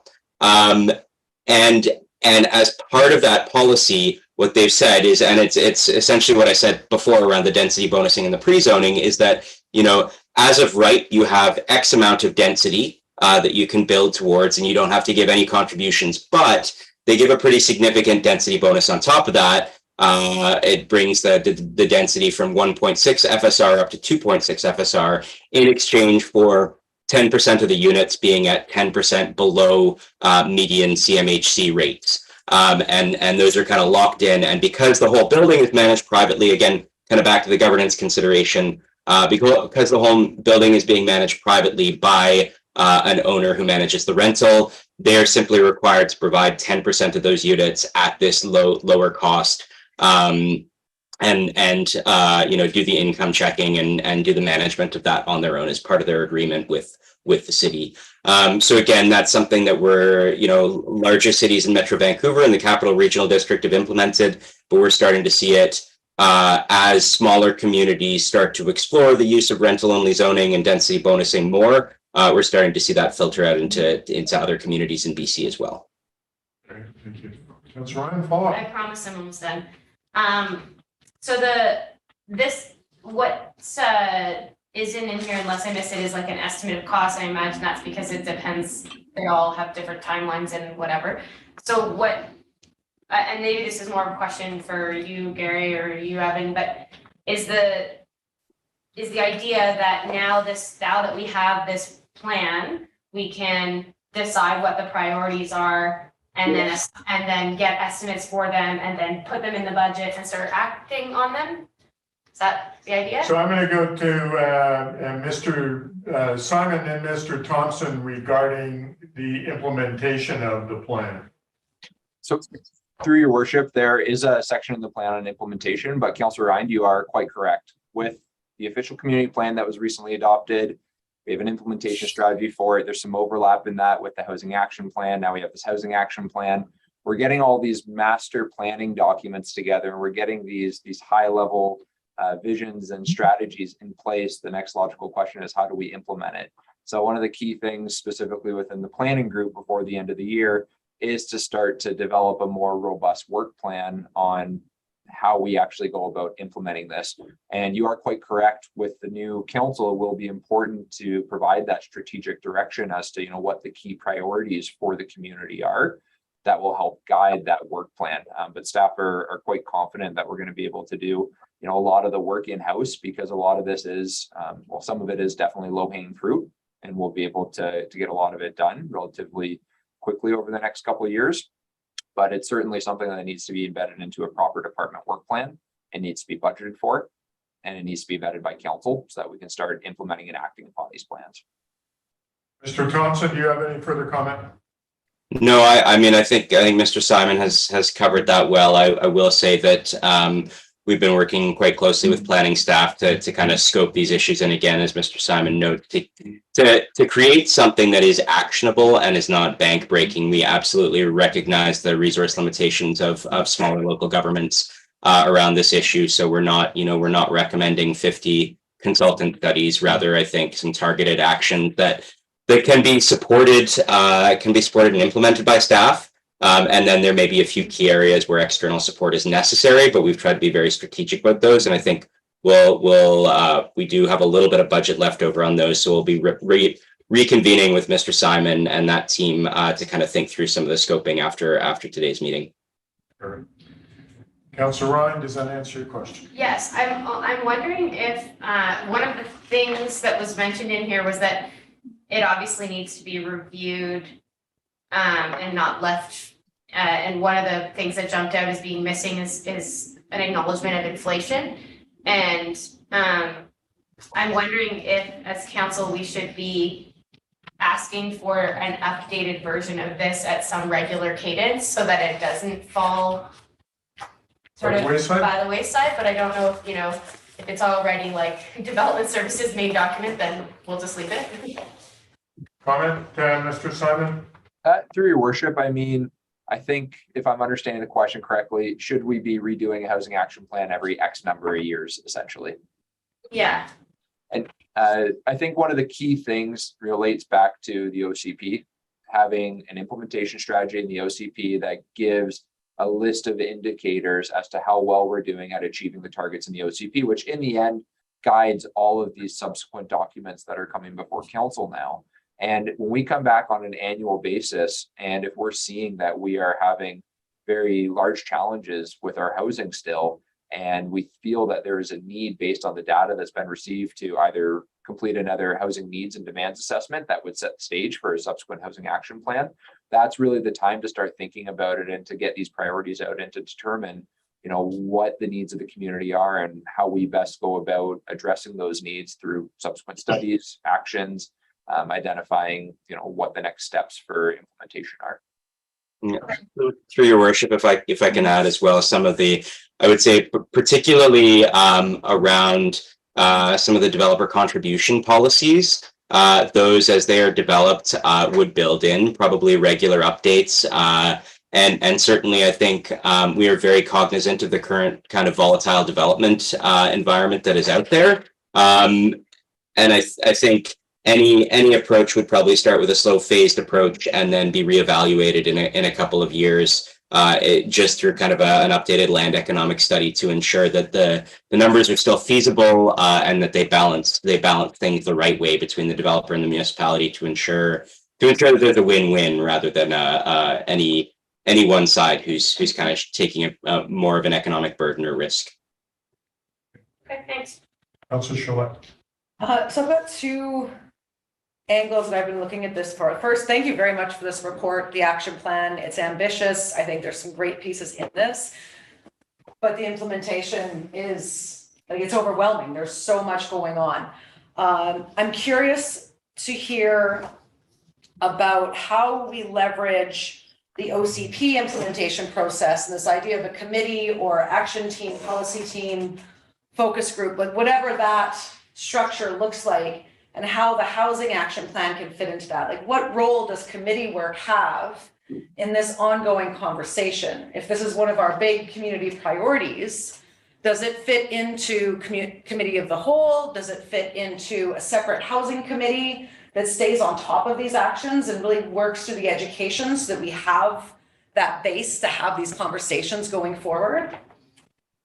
And as part of that policy, what they've said is, and it's essentially what I said before around the density bonusing and the pre-zoning, is that, you know, as of right, you have X amount of density that you can build towards, and you don't have to give any contributions, but they give a pretty significant density bonus on top of that. It brings the density from 1.6 FSR up to 2.6 FSR in exchange for 10% of the units being at 10% below median CMHC rates. And those are kind of locked in. And because the whole building is managed privately, again, kind of back to the governance consideration, because the whole building is being managed privately by an owner who manages the rental, they're simply required to provide 10% of those units at this lower cost. You know, do the income checking and do the management of that on their own as part of their agreement with the city. So again, that's something that we're, you know, larger cities in Metro Vancouver and the Capital Regional District have implemented, but we're starting to see it as smaller communities start to explore the use of rental-only zoning and density bonusing more. We're starting to see that filter out into other communities in BC as well. Okay, thank you. Councillor Ryan, follow up. I promise I'm almost done. So what isn't in here, unless I missed it, is like an estimate of cost. I imagine that's because it depends. They all have different timelines and whatever. So what, and maybe this is more of a question for you, Gary, or you, Evan, but is the idea that now that we have this plan, we can decide what the priorities are and then get estimates for them and then put them in the budget and start acting on them? Is that the idea? So I'm going to go to Mr. Simon and Mr. Thompson regarding the implementation of the plan. So through your worship, there is a section in the plan on implementation, but Councillor Ryan, you are quite correct. With the official community plan that was recently adopted, we have an implementation strategy for it. There's some overlap in that with the housing action plan. Now we have this housing action plan. We're getting all these master planning documents together, and we're getting these high level visions and strategies in place. The next logical question is, how do we implement it? So one of the key things specifically within the planning group before the end of the year is to start to develop a more robust work plan on how we actually go about implementing this. And you are quite correct, with the new council, it will be important to provide that strategic direction as to, you know, what the key priorities for the community are that will help guide that work plan. But staff are quite confident that we're going to be able to do, you know, a lot of the work in-house, because a lot of this is, well, some of it is definitely low-hanging fruit, and we'll be able to get a lot of it done relatively quickly over the next couple of years. But it's certainly something that needs to be embedded into a proper department work plan. It needs to be budgeted for, and it needs to be vetted by council so that we can start implementing and acting upon these plans. Mr. Thompson, do you have any further comment? No, I mean, I think Mr. Simon has covered that well. I will say that we've been working quite closely with planning staff to kind of scope these issues. And again, as Mr. Simon noted, to create something that is actionable and is not bank breaking, we absolutely recognize the resource limitations of smaller local governments around this issue. So we're not recommending 50 consultant studies. Rather, I think some targeted action that can be supported and implemented by staff. And then there may be a few key areas where external support is necessary, but we've tried to be very strategic about those. And I think we do have a little bit of budget left over on those. So we'll be reconvening with Mr. Simon and that team to kind of think through some of the scoping after today's meeting. Sure. Councillor Ryan, does that answer your question? Yes, I'm wondering if one of the things that was mentioned in here was that it obviously needs to be reviewed and not left. And one of the things that jumped out as being missing is an acknowledgement of inflation. And I'm wondering if, as council, we should be asking for an updated version of this at some regular cadence so that it doesn't fall sort of by the wayside. But I don't know if, if it's already like development services main document, then we'll just leave it. Comment, Mr. Simon? Through your worship, I mean, I think if I'm understanding the question correctly, should we be redoing a housing action plan every X number of years, essentially? Yeah. And I think one of the key things relates back to the OCP. having an implementation strategy in the OCP that gives a list of indicators as to how well we're doing at achieving the targets in the OCP, which in the end guides all of these subsequent documents that are coming before council now. And when we come back on an annual basis, and if we're seeing that we are having very large challenges with our housing still, and we feel that there is a need based on the data that's been received to either complete another housing needs and demands assessment that would set the stage for a subsequent housing action plan, that's really the time to start thinking about it and to get these priorities out and to determine, you know, what the needs of the community are and how we best go about addressing those needs through subsequent studies, actions, identifying, you know, what the next steps for implementation are. Yeah. Through your worship, if I can add as well, some of the, I would say particularly around some of the developer contribution policies, those as they are developed would build in probably regular updates. And certainly I think we are very cognizant of the current kind of volatile development environment that is out there. And I think any approach would probably start with a slow phased approach and then be reevaluated in a couple of years, just through kind of an updated land economic study to ensure that the numbers are still feasible and that they balance things the right way between the developer and the municipality to ensure that there's a win-win rather than any one side who's kind of taking a more of an economic burden or risk. Okay, thanks. Councillor Charlotte. So I've got two angles that I've been looking at this for. First, thank you very much for this report, the action plan. It's ambitious. I think there's some great pieces in this, but the implementation is, like, it's overwhelming. There's so much going on. I'm curious to hear about how we leverage the OCP implementation process and this idea of a committee or action team, policy team, focus group, like whatever that structure looks like, and how the housing action plan can fit into that. Like, what role does committee work have in this ongoing conversation? If this is one of our big community priorities, does it fit into committee of the whole? Does it fit into a separate housing committee that stays on top of these actions and really works through the education so that we have that base to have these conversations going forward?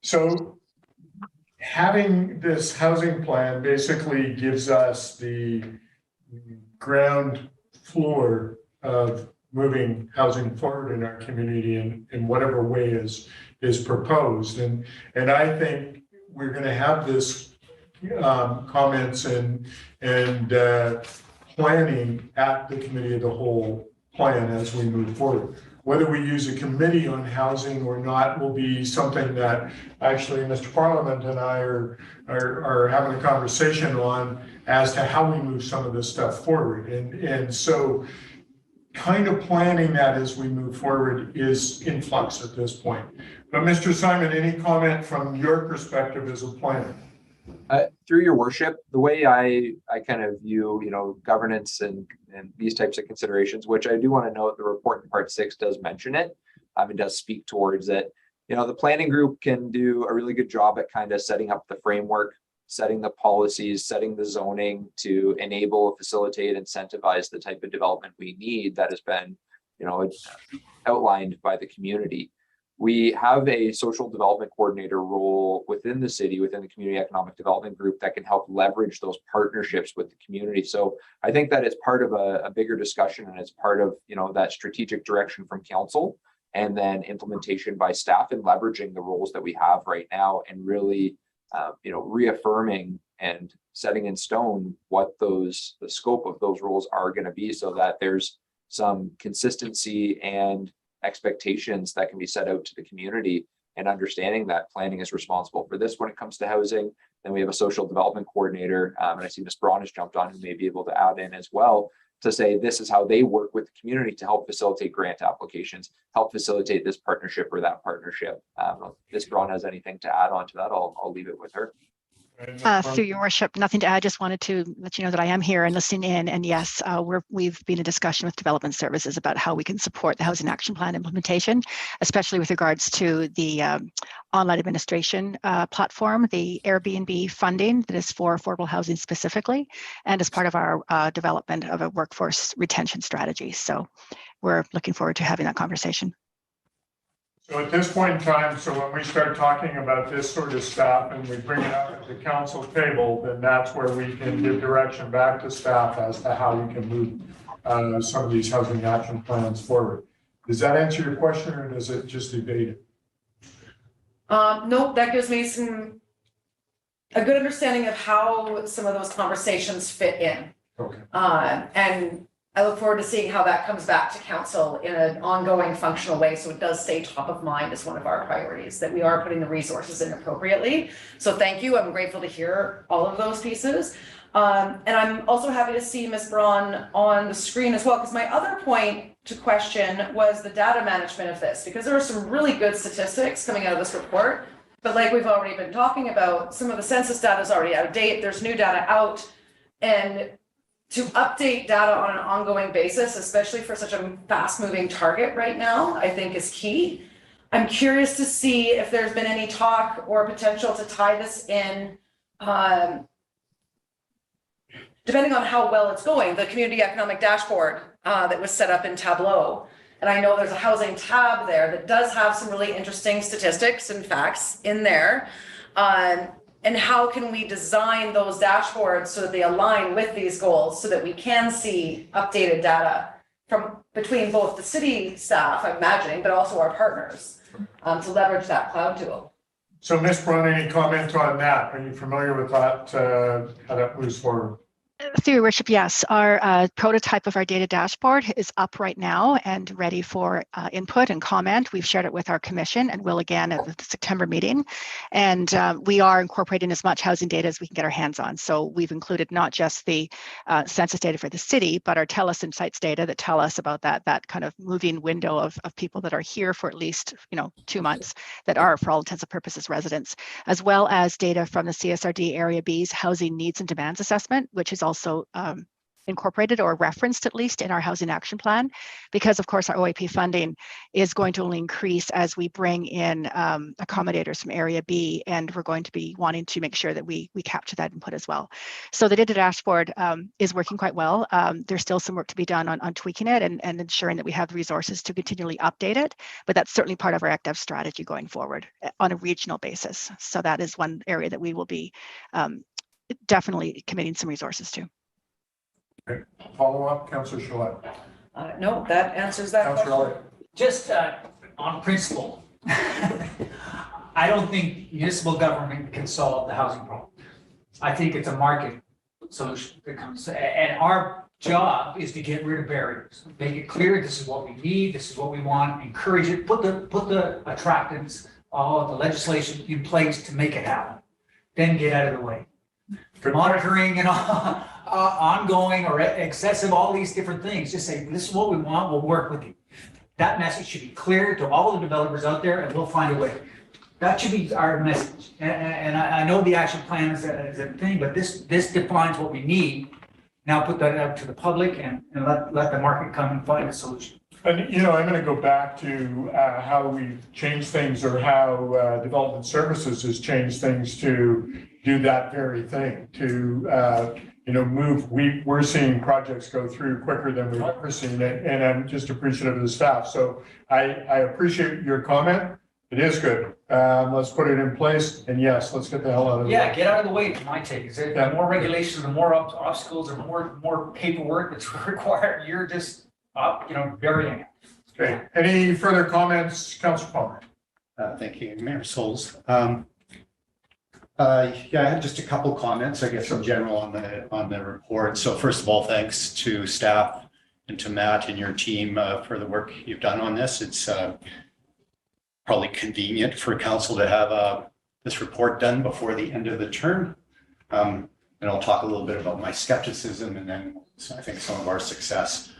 So having this housing plan basically gives us the ground floor of moving housing forward in our community in whatever way is proposed. And I think we're going to have this comments and planning at the committee of the whole plan as we move forward. Whether we use a committee on housing or not will be something that actually Mr. Parliament and I are having a conversation on as to how we move some of this stuff forward. And so kind of planning that as we move forward is in flux at this point. But Mr. Simon, any comment from your perspective as a planner? Through your worship, the way I kind of view, you know, governance and these types of considerations, which I do want to note, the report in part 6 does mention it. It does speak towards it. You know, the planning group can do a really good job at kind of setting up the framework, setting the policies, setting the zoning to enable, facilitate, incentivize the type of development we need that has been, you know, outlined by the community. We have a social development coordinator role within the city, within the community economic development group that can help leverage those partnerships with the community. So I think that it's part of a bigger discussion, and it's part of, you know, that strategic direction from council and then implementation by staff and leveraging the roles that we have right now and really, you know, reaffirming and setting in stone what the scope of those roles are going to be so that there's some consistency and expectations that can be set out to the community, and understanding that planning is responsible for this when it comes to housing. Then we have a social development coordinator, and I see Ms. Braun has jumped on, who may be able to add in as well to say this is how they work with the community to help facilitate grant applications, help facilitate this partnership or that partnership. If Ms. Braun has anything to add on to that, I'll leave it with her. Through your worship, nothing to add. Just wanted to let you know that I am here and listening in. And yes, we've been in discussion with development services about how we can support the housing action plan implementation, especially with regards to the online administration platform, the Airbnb funding that is for affordable housing specifically, and as part of our development of a workforce retention strategy. So we're looking forward to having that conversation. So at this point in time, so when we start talking about this sort of stuff and we bring it up at the council table, then that's where we can give direction back to staff as to how we can move some of these housing action plans forward. Does that answer your question, or does it just evade it? Nope, that gives me a good understanding of how some of those conversations fit in. Okay. And I look forward to seeing how that comes back to council in an ongoing functional way, so it does stay top of mind as one of our priorities, that we are putting the resources in appropriately. So thank you, I'm grateful to hear all of those pieces. And I'm also happy to see Ms. Braun on the screen as well, because my other point to question was the data management of this, because there are some really good statistics coming out of this report, but like we've already been talking about, some of the census data is already out of date, there's new data out, and to update data on an ongoing basis, especially for such a fast-moving target right now, I think is key. I'm curious to see if there's been any talk or potential to tie this in, depending on how well it's going, the community economic dashboard that was set up in Tableau. And I know there's a housing tab there that does have some really interesting statistics and facts in there. And how can we design those dashboards so that they align with these goals so that we can see updated data from between both the city staff, I'm imagining, but also our partners to leverage that cloud tool. So Ms. Braun, any comment on that? Are you familiar with that, how that moves forward? Through your worship, yes. Our prototype of our data dashboard is up right now and ready for input and comment. We've shared it with our commission and will again at the September meeting. And we are incorporating as much housing data as we can get our hands on. So we've included not just the census data for the city, but our TELUS Insights data that tell us about that kind of moving window of people that are here for at least 2 months that are, for all intents and purposes, residents, as well as data from the CSRD Area B's Housing Needs and Demands Assessment, which is also incorporated or referenced at least in our housing action plan, because of course our OAP funding is going to only increase as we bring in accommodators from Area B, and we're going to be wanting to make sure that we capture that input as well. So the data dashboard is working quite well. There's still some work to be done on tweaking it and ensuring that we have the resources to continually update it, but that's certainly part of our ACTEV strategy going forward on a regional basis. So that is one area that we will be definitely committing some resources to. Okay. Follow up, Councillor Shalit. No, that answers that question. Councillor Just on principle, I don't think municipal government can solve the housing problem. I think it's a market solution that comes, and our job is to get rid of barriers, make it clear this is what we need, this is what we want, encourage it, put the attractants, all of the legislation in place to make it happen, then get out of the way. Monitoring and ongoing or excessive, all these different things, just say, this is what we want, we'll work with you. That message should be clear to all the developers out there, and we'll find a way. That should be our message. And I know the action plan is a thing, but this defines what we need. Now put that out to the public and let the market come and find a solution. And I'm going to go back to how we've changed things, or how development services has changed things to do that very thing, to move. We're seeing projects go through quicker than we've ever seen it, and I'm just appreciative of the staff. So I appreciate your comment. It is good. Let's put it in place, and yes, let's get the hell out of it. Yeah, get out of the way, for my take. Is there more regulations, the more obstacles, or more paperwork that's required? You're just burying it. Okay. Any further comments, Councillor Palmer? Thank you, Mayor Sulz. I had just a couple comments, I guess, in general on the report. So first of all, thanks to staff and to Matt and your team for the work you've done on this. It's probably convenient for council to have this report done before the end of the term. And I'll talk a little bit about my skepticism and then I think some of our success.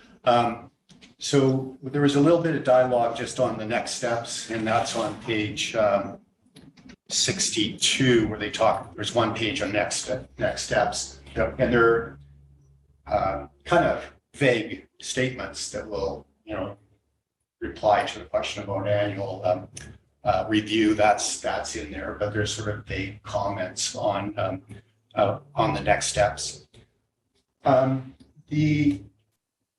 So there was a little bit of dialogue just on the next steps, and that's on page 62 where they talk, there's one page on next steps. And they're kind of vague statements that will, reply to the question about annual review. That's in there, but there's sort of vague comments on the next steps.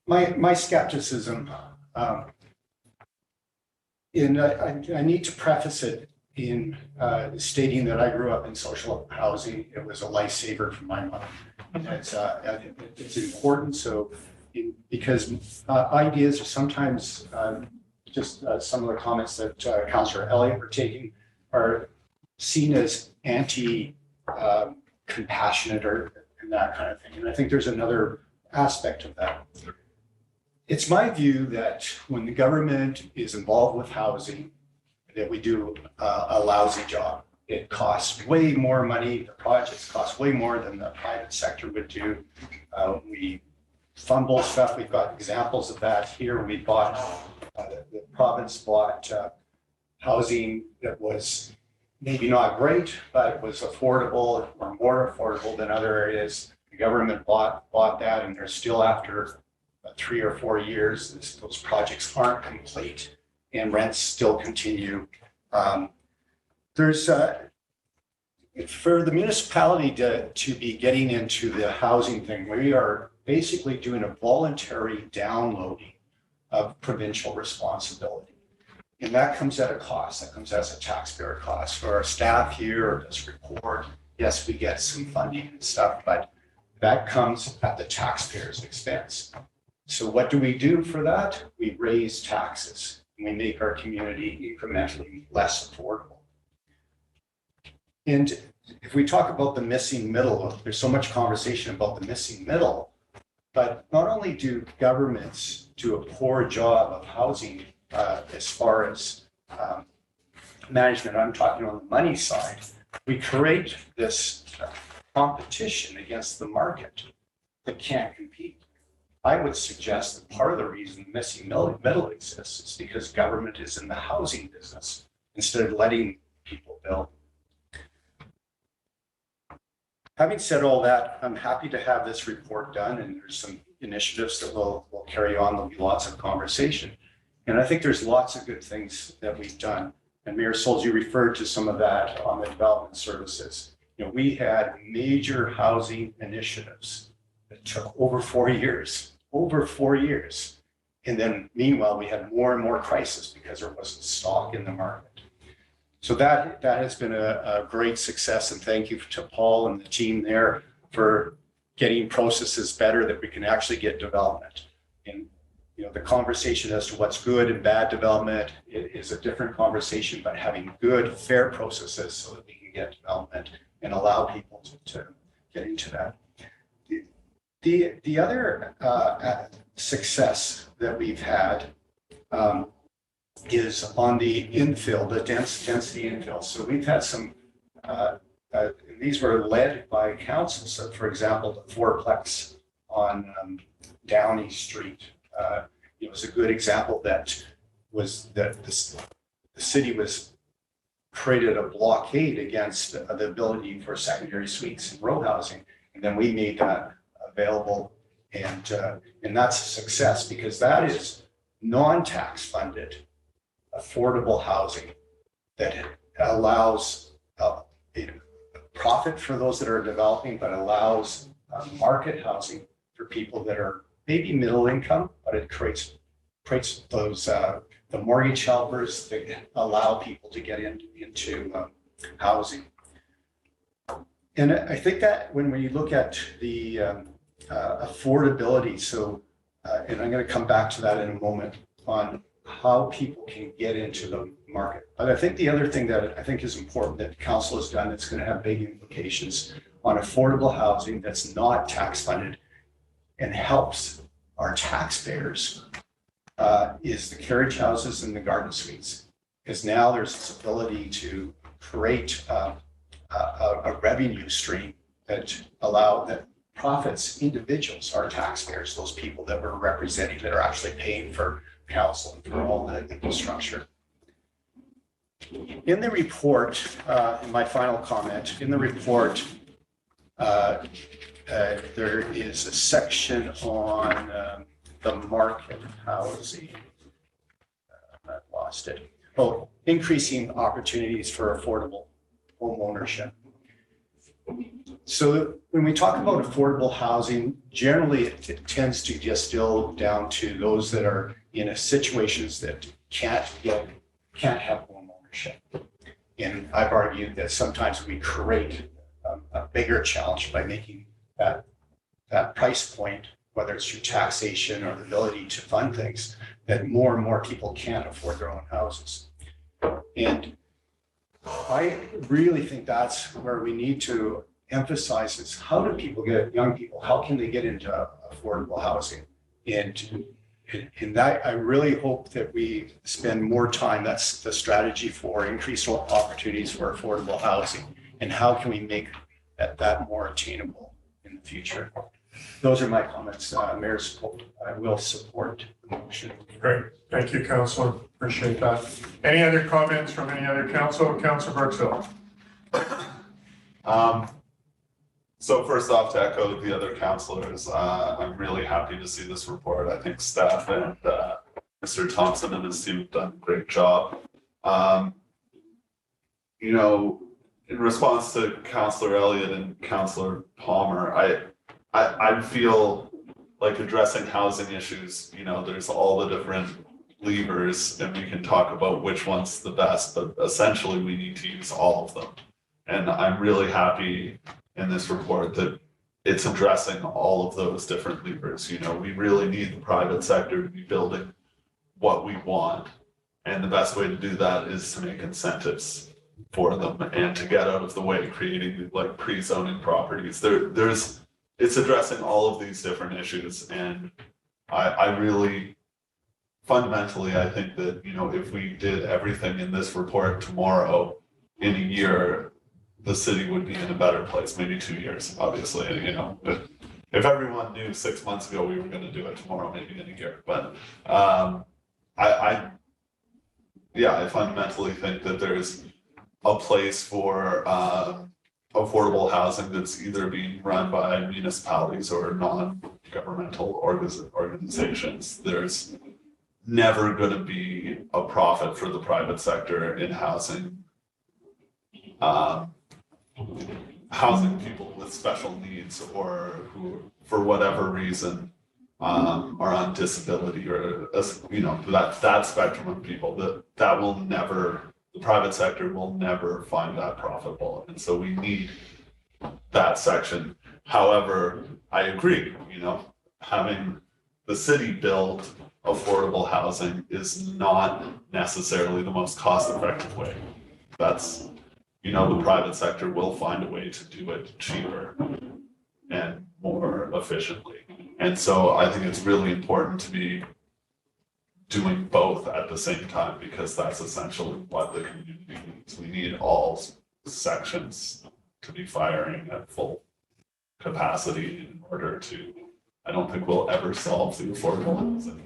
My skepticism, I need to preface it in stating that I grew up in social housing. It was a lifesaver for my mother. It's important. So, because ideas are sometimes just some of the comments that Councillor Elliott were taking are seen as anti-compassionate and that kind of thing. And I think there's another aspect of that. It's my view that when the government is involved with housing, that we do a lousy job. It costs way more money. The projects cost way more than the private sector would do. We fumble stuff. We've got examples of that here. We bought, the province bought housing that was maybe not great, but it was affordable or more affordable than other areas. The government bought that, and they're still after 3 or 4 years. Those projects aren't complete, and rents still continue. There's for the municipality to be getting into the housing thing, we are basically doing a voluntary downloading of provincial responsibility. And that comes at a cost. That comes as a taxpayer cost. For our staff here, this report, yes, we get some funding and stuff, but that comes at the taxpayer's expense. So what do we do for that? We raise taxes and we make our community incrementally less affordable. And if we talk about the missing middle, there's so much conversation about the missing middle, but not only do governments do a poor job of housing as far as management, I'm talking on the money side, we create this competition against the market that can't compete. I would suggest that part of the reason the missing middle exists is because government is in the housing business instead of letting people build. Having said all that, I'm happy to have this report done, and there's some initiatives that we'll carry on. There'll be lots of conversation. And I think there's lots of good things that we've done. And Mayor Sulz, you referred to some of that on the development services. We had major housing initiatives that took over 4 years. And then meanwhile, we had more and more crisis because there wasn't stock in the market. So that has been a great success, and thank you to Paul and the team there for getting processes better that we can actually get development. And the conversation as to what's good and bad development is a different conversation, but having good, fair processes so that we can get development and allow people to get into that. The other success that we've had is on the infill, the density infill. So we've had some, these were led by council. So for example, the fourplex on Downey Street, it was a good example that was that the city was created a blockade against the ability for secondary suites and row housing. And then we made that available, and that's a success because that is non-tax funded affordable housing that allows a profit for those that are developing, but allows market housing for people that are maybe middle income, but it creates those the mortgage helpers that allow people to get into housing. And I think that when we look at the affordability, so and I'm going to come back to that in a moment on how people can get into the market. But I think the other thing that I think is important that council has done that's going to have big implications on affordable housing that's not tax funded and helps our taxpayers is the carriage houses and the garden suites. Because now there's this ability to create a revenue stream that profits individuals, our taxpayers, those people that we're representing that are actually paying for council and for all the infrastructure. In the report, in my final comment, in the report, there is a section on the market housing. I lost it. Oh, increasing opportunities for affordable home ownership. So when we talk about affordable housing, generally it tends to distill down to those that are in situations that can't have home ownership. And I've argued that sometimes we create a bigger challenge by making that price point, whether it's through taxation or the ability to fund things, that more and more people can't afford their own houses. And I really think that's where we need to emphasize is how do people get, young people, how can they get into affordable housing? And that, I really hope that we spend more time, that's the strategy for increased opportunities for affordable housing. And how can we make that more attainable in the future? Those are my comments. Mayor, I will support the motion. Great. Thank you, Councillor. Appreciate that. Any other comments from any other council? Councillor Burksville. So first off, to echo the other councillors, I'm really happy to see this report. I think staff and Mr. Thompson and his team have done a great job. You know, in response to Councillor Elliott and Councillor Palmer, I feel like addressing housing issues, you know, there's all the different levers and we can talk about which one's the best, but essentially we need to use all of them. And I'm really happy in this report that it's addressing all of those different levers. You know, we really need the private sector to be building what we want. And the best way to do that is to make incentives for them and to get out of the way, creating like pre-zoning properties. It's addressing all of these different issues. And I really, fundamentally, I think that, you know, if we did everything in this report tomorrow, in a year, the city would be in a better place, maybe 2 years, obviously, you know. If everyone knew 6 months ago we were going to do it tomorrow, maybe in a year. But I fundamentally think that there's a place for affordable housing that's either being run by municipalities or non-governmental organizations. There's never going to be a profit for the private sector in housing. Housing people with special needs or who, for whatever reason, are on disability or, you know, that spectrum of people, that will never, the private sector will never find that profitable. And so we need that section. However, I agree, you know, having the city build affordable housing is not necessarily the most cost-effective way. That's, you know, the private sector will find a way to do it cheaper and more efficiently. And so I think it's really important to be doing both at the same time, because that's essentially what the community needs. We need all sections to be firing at full capacity in order to, I don't think we'll ever solve the affordable housing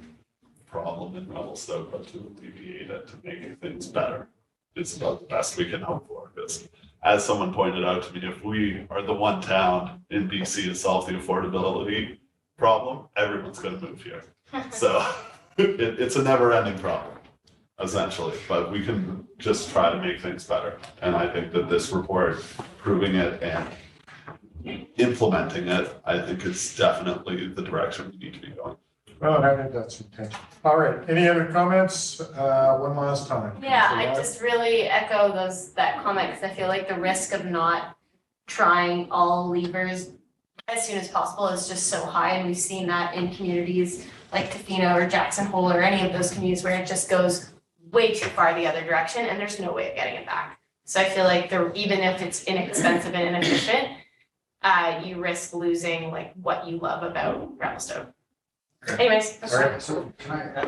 problem in Revelstoke, but to alleviate it, to make things better. It's about the best we can hope for. Because as someone pointed out to me, if we are the one town in BC to solve the affordability problem, everyone's going to move here. So it's a never-ending problem, essentially. But we can just try to make things better. And I think that this report, proving it and implementing it, I think is definitely the direction we need to be going. Well, I think that's intentional. All right. Any other comments? One last time. Yeah, I just really echo that comment, because I feel like the risk of not trying all levers as soon as possible is just so high, and we've seen that in communities like Tofino or Jackson Hole or any of those communities where it just goes way too far the other direction and there's no way of getting it back. So I feel like even if it's inexpensive and inefficient, you risk losing like what you love about Revelstoke. Anyways. All right, so can I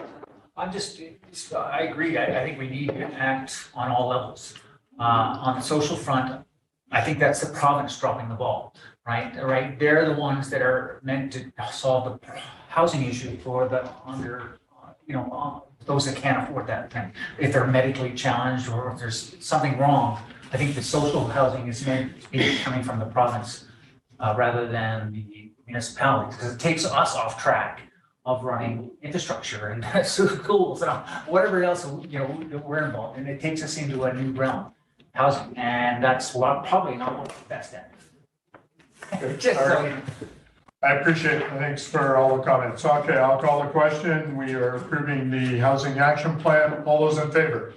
agree. I think we need to act on all levels. On the social front, I think that's the province dropping the ball, right? Right, they're the ones that are meant to solve the housing issue for the those that can't afford that thing. If they're medically challenged or if there's something wrong, I think the social housing is meant to be coming from the province rather than the municipalities, because it takes us off track of running infrastructure and schools and whatever else, we're involved in. It takes us into a new realm, housing, and that's probably not what we're best at. Just All so right. you know. I appreciate it. Thanks for all the comments. Okay, I'll call the question. We are approving the housing action plan. All those in favor?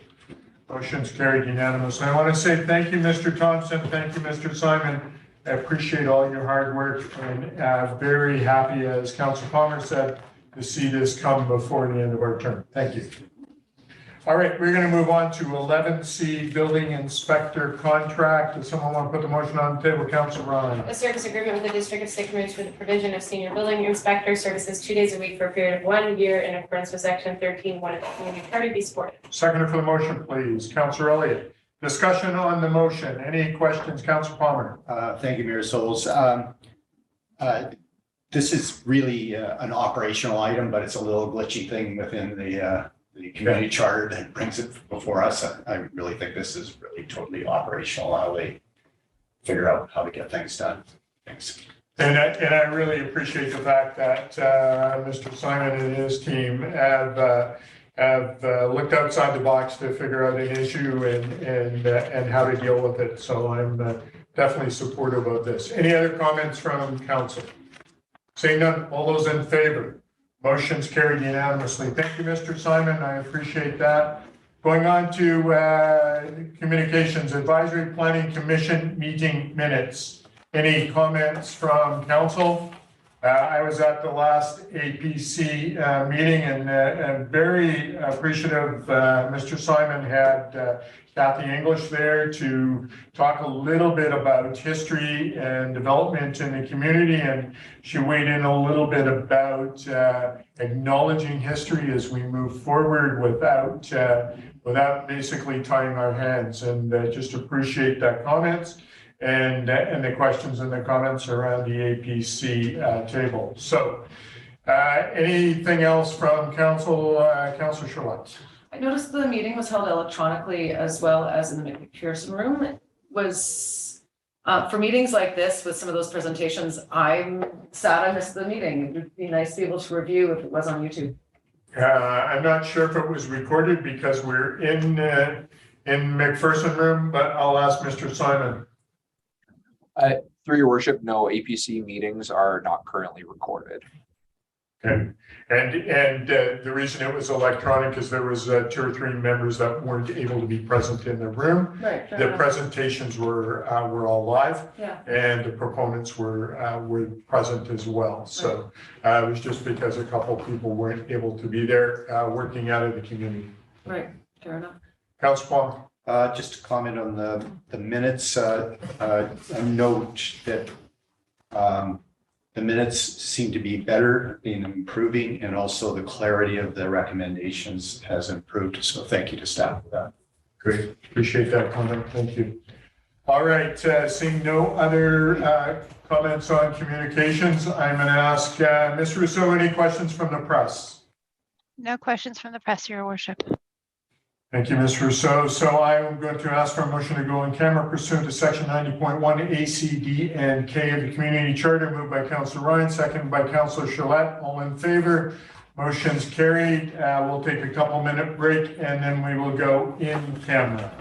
Motion's carried unanimously. I want to say thank you, Mr. Thompson. Thank you, Mr. Simon. I appreciate all your hard work and very happy, as Councilor Palmer said, to see this come before the end of our term. Thank you. All right, we're going to move on to 11C, building inspector contract. Does someone want to put the motion on the table? Councilor Ryan. A service agreement with the District of Sycamore for the provision of senior building inspector services 2 days a week for a period of 1 year in accordance with section 13(1) of the community charter be supported. Seconder for the motion, please. Councilor Elliott. Discussion on the motion. Any questions? Councilor Palmer. Thank you, Mayor Sulz. This is really an operational item, but it's a little glitchy thing within the community charter that brings it before us. I really think this is really totally operational, how they figure out how to get things done. Thanks. And I really appreciate the fact that Mr. Simon and his team have looked outside the box to figure out an issue and how to deal with it. So I'm definitely supportive of this. Any other comments from council? Seeing none, all those in favor? Motion's carried unanimously. Thank you, Mr. Simon. I appreciate that. Going on to Communications Advisory Planning Commission meeting minutes. Any comments from council? I was at the last APC meeting and very appreciative. Mr. Simon had Kathy English there to talk a little bit about history and development in the community, and she weighed in a little bit about acknowledging history as we move forward without basically tying our hands, and just appreciate that comments and the questions and the comments around the APC table. So anything else from council? Councilor Charlotte. I noticed the meeting was held electronically as well as in the McPherson room. It was, for meetings like this with some of those presentations, I'm sad I missed the meeting. It would be nice to be able to review if it was on YouTube. I'm not sure if it was recorded because we're in McPherson room, but I'll ask Mr. Simon. Through your worship, no, APC meetings are not currently recorded. Okay, and the reason it was electronic is there was 2 or 3 members that weren't able to be present in the room. Right. The presentations were all live. Yeah. And the proponents were present as well. So it was just because a couple of people weren't able to be there working out of the community. Right, fair enough. Councilor Palmer. Just to comment on the minutes, a note that the minutes seem to be better, being improving, and also the clarity of the recommendations has improved. So thank you to staff for that. Great, appreciate that comment. Thank you. All right, seeing no other comments on communications, I'm going to ask Ms. Rousseau, any questions from the press? No questions from the press, Your Worship. Thank you, Ms. Rousseau. So I am going to ask for a motion to go in camera pursuant to section 90.1 A, C, D, and K of the Community Charter, moved by Councilor Ryan, seconded by Councilor Charlotte. All in favor? Motion's carried. We'll take a couple-minute break and then we will go in camera.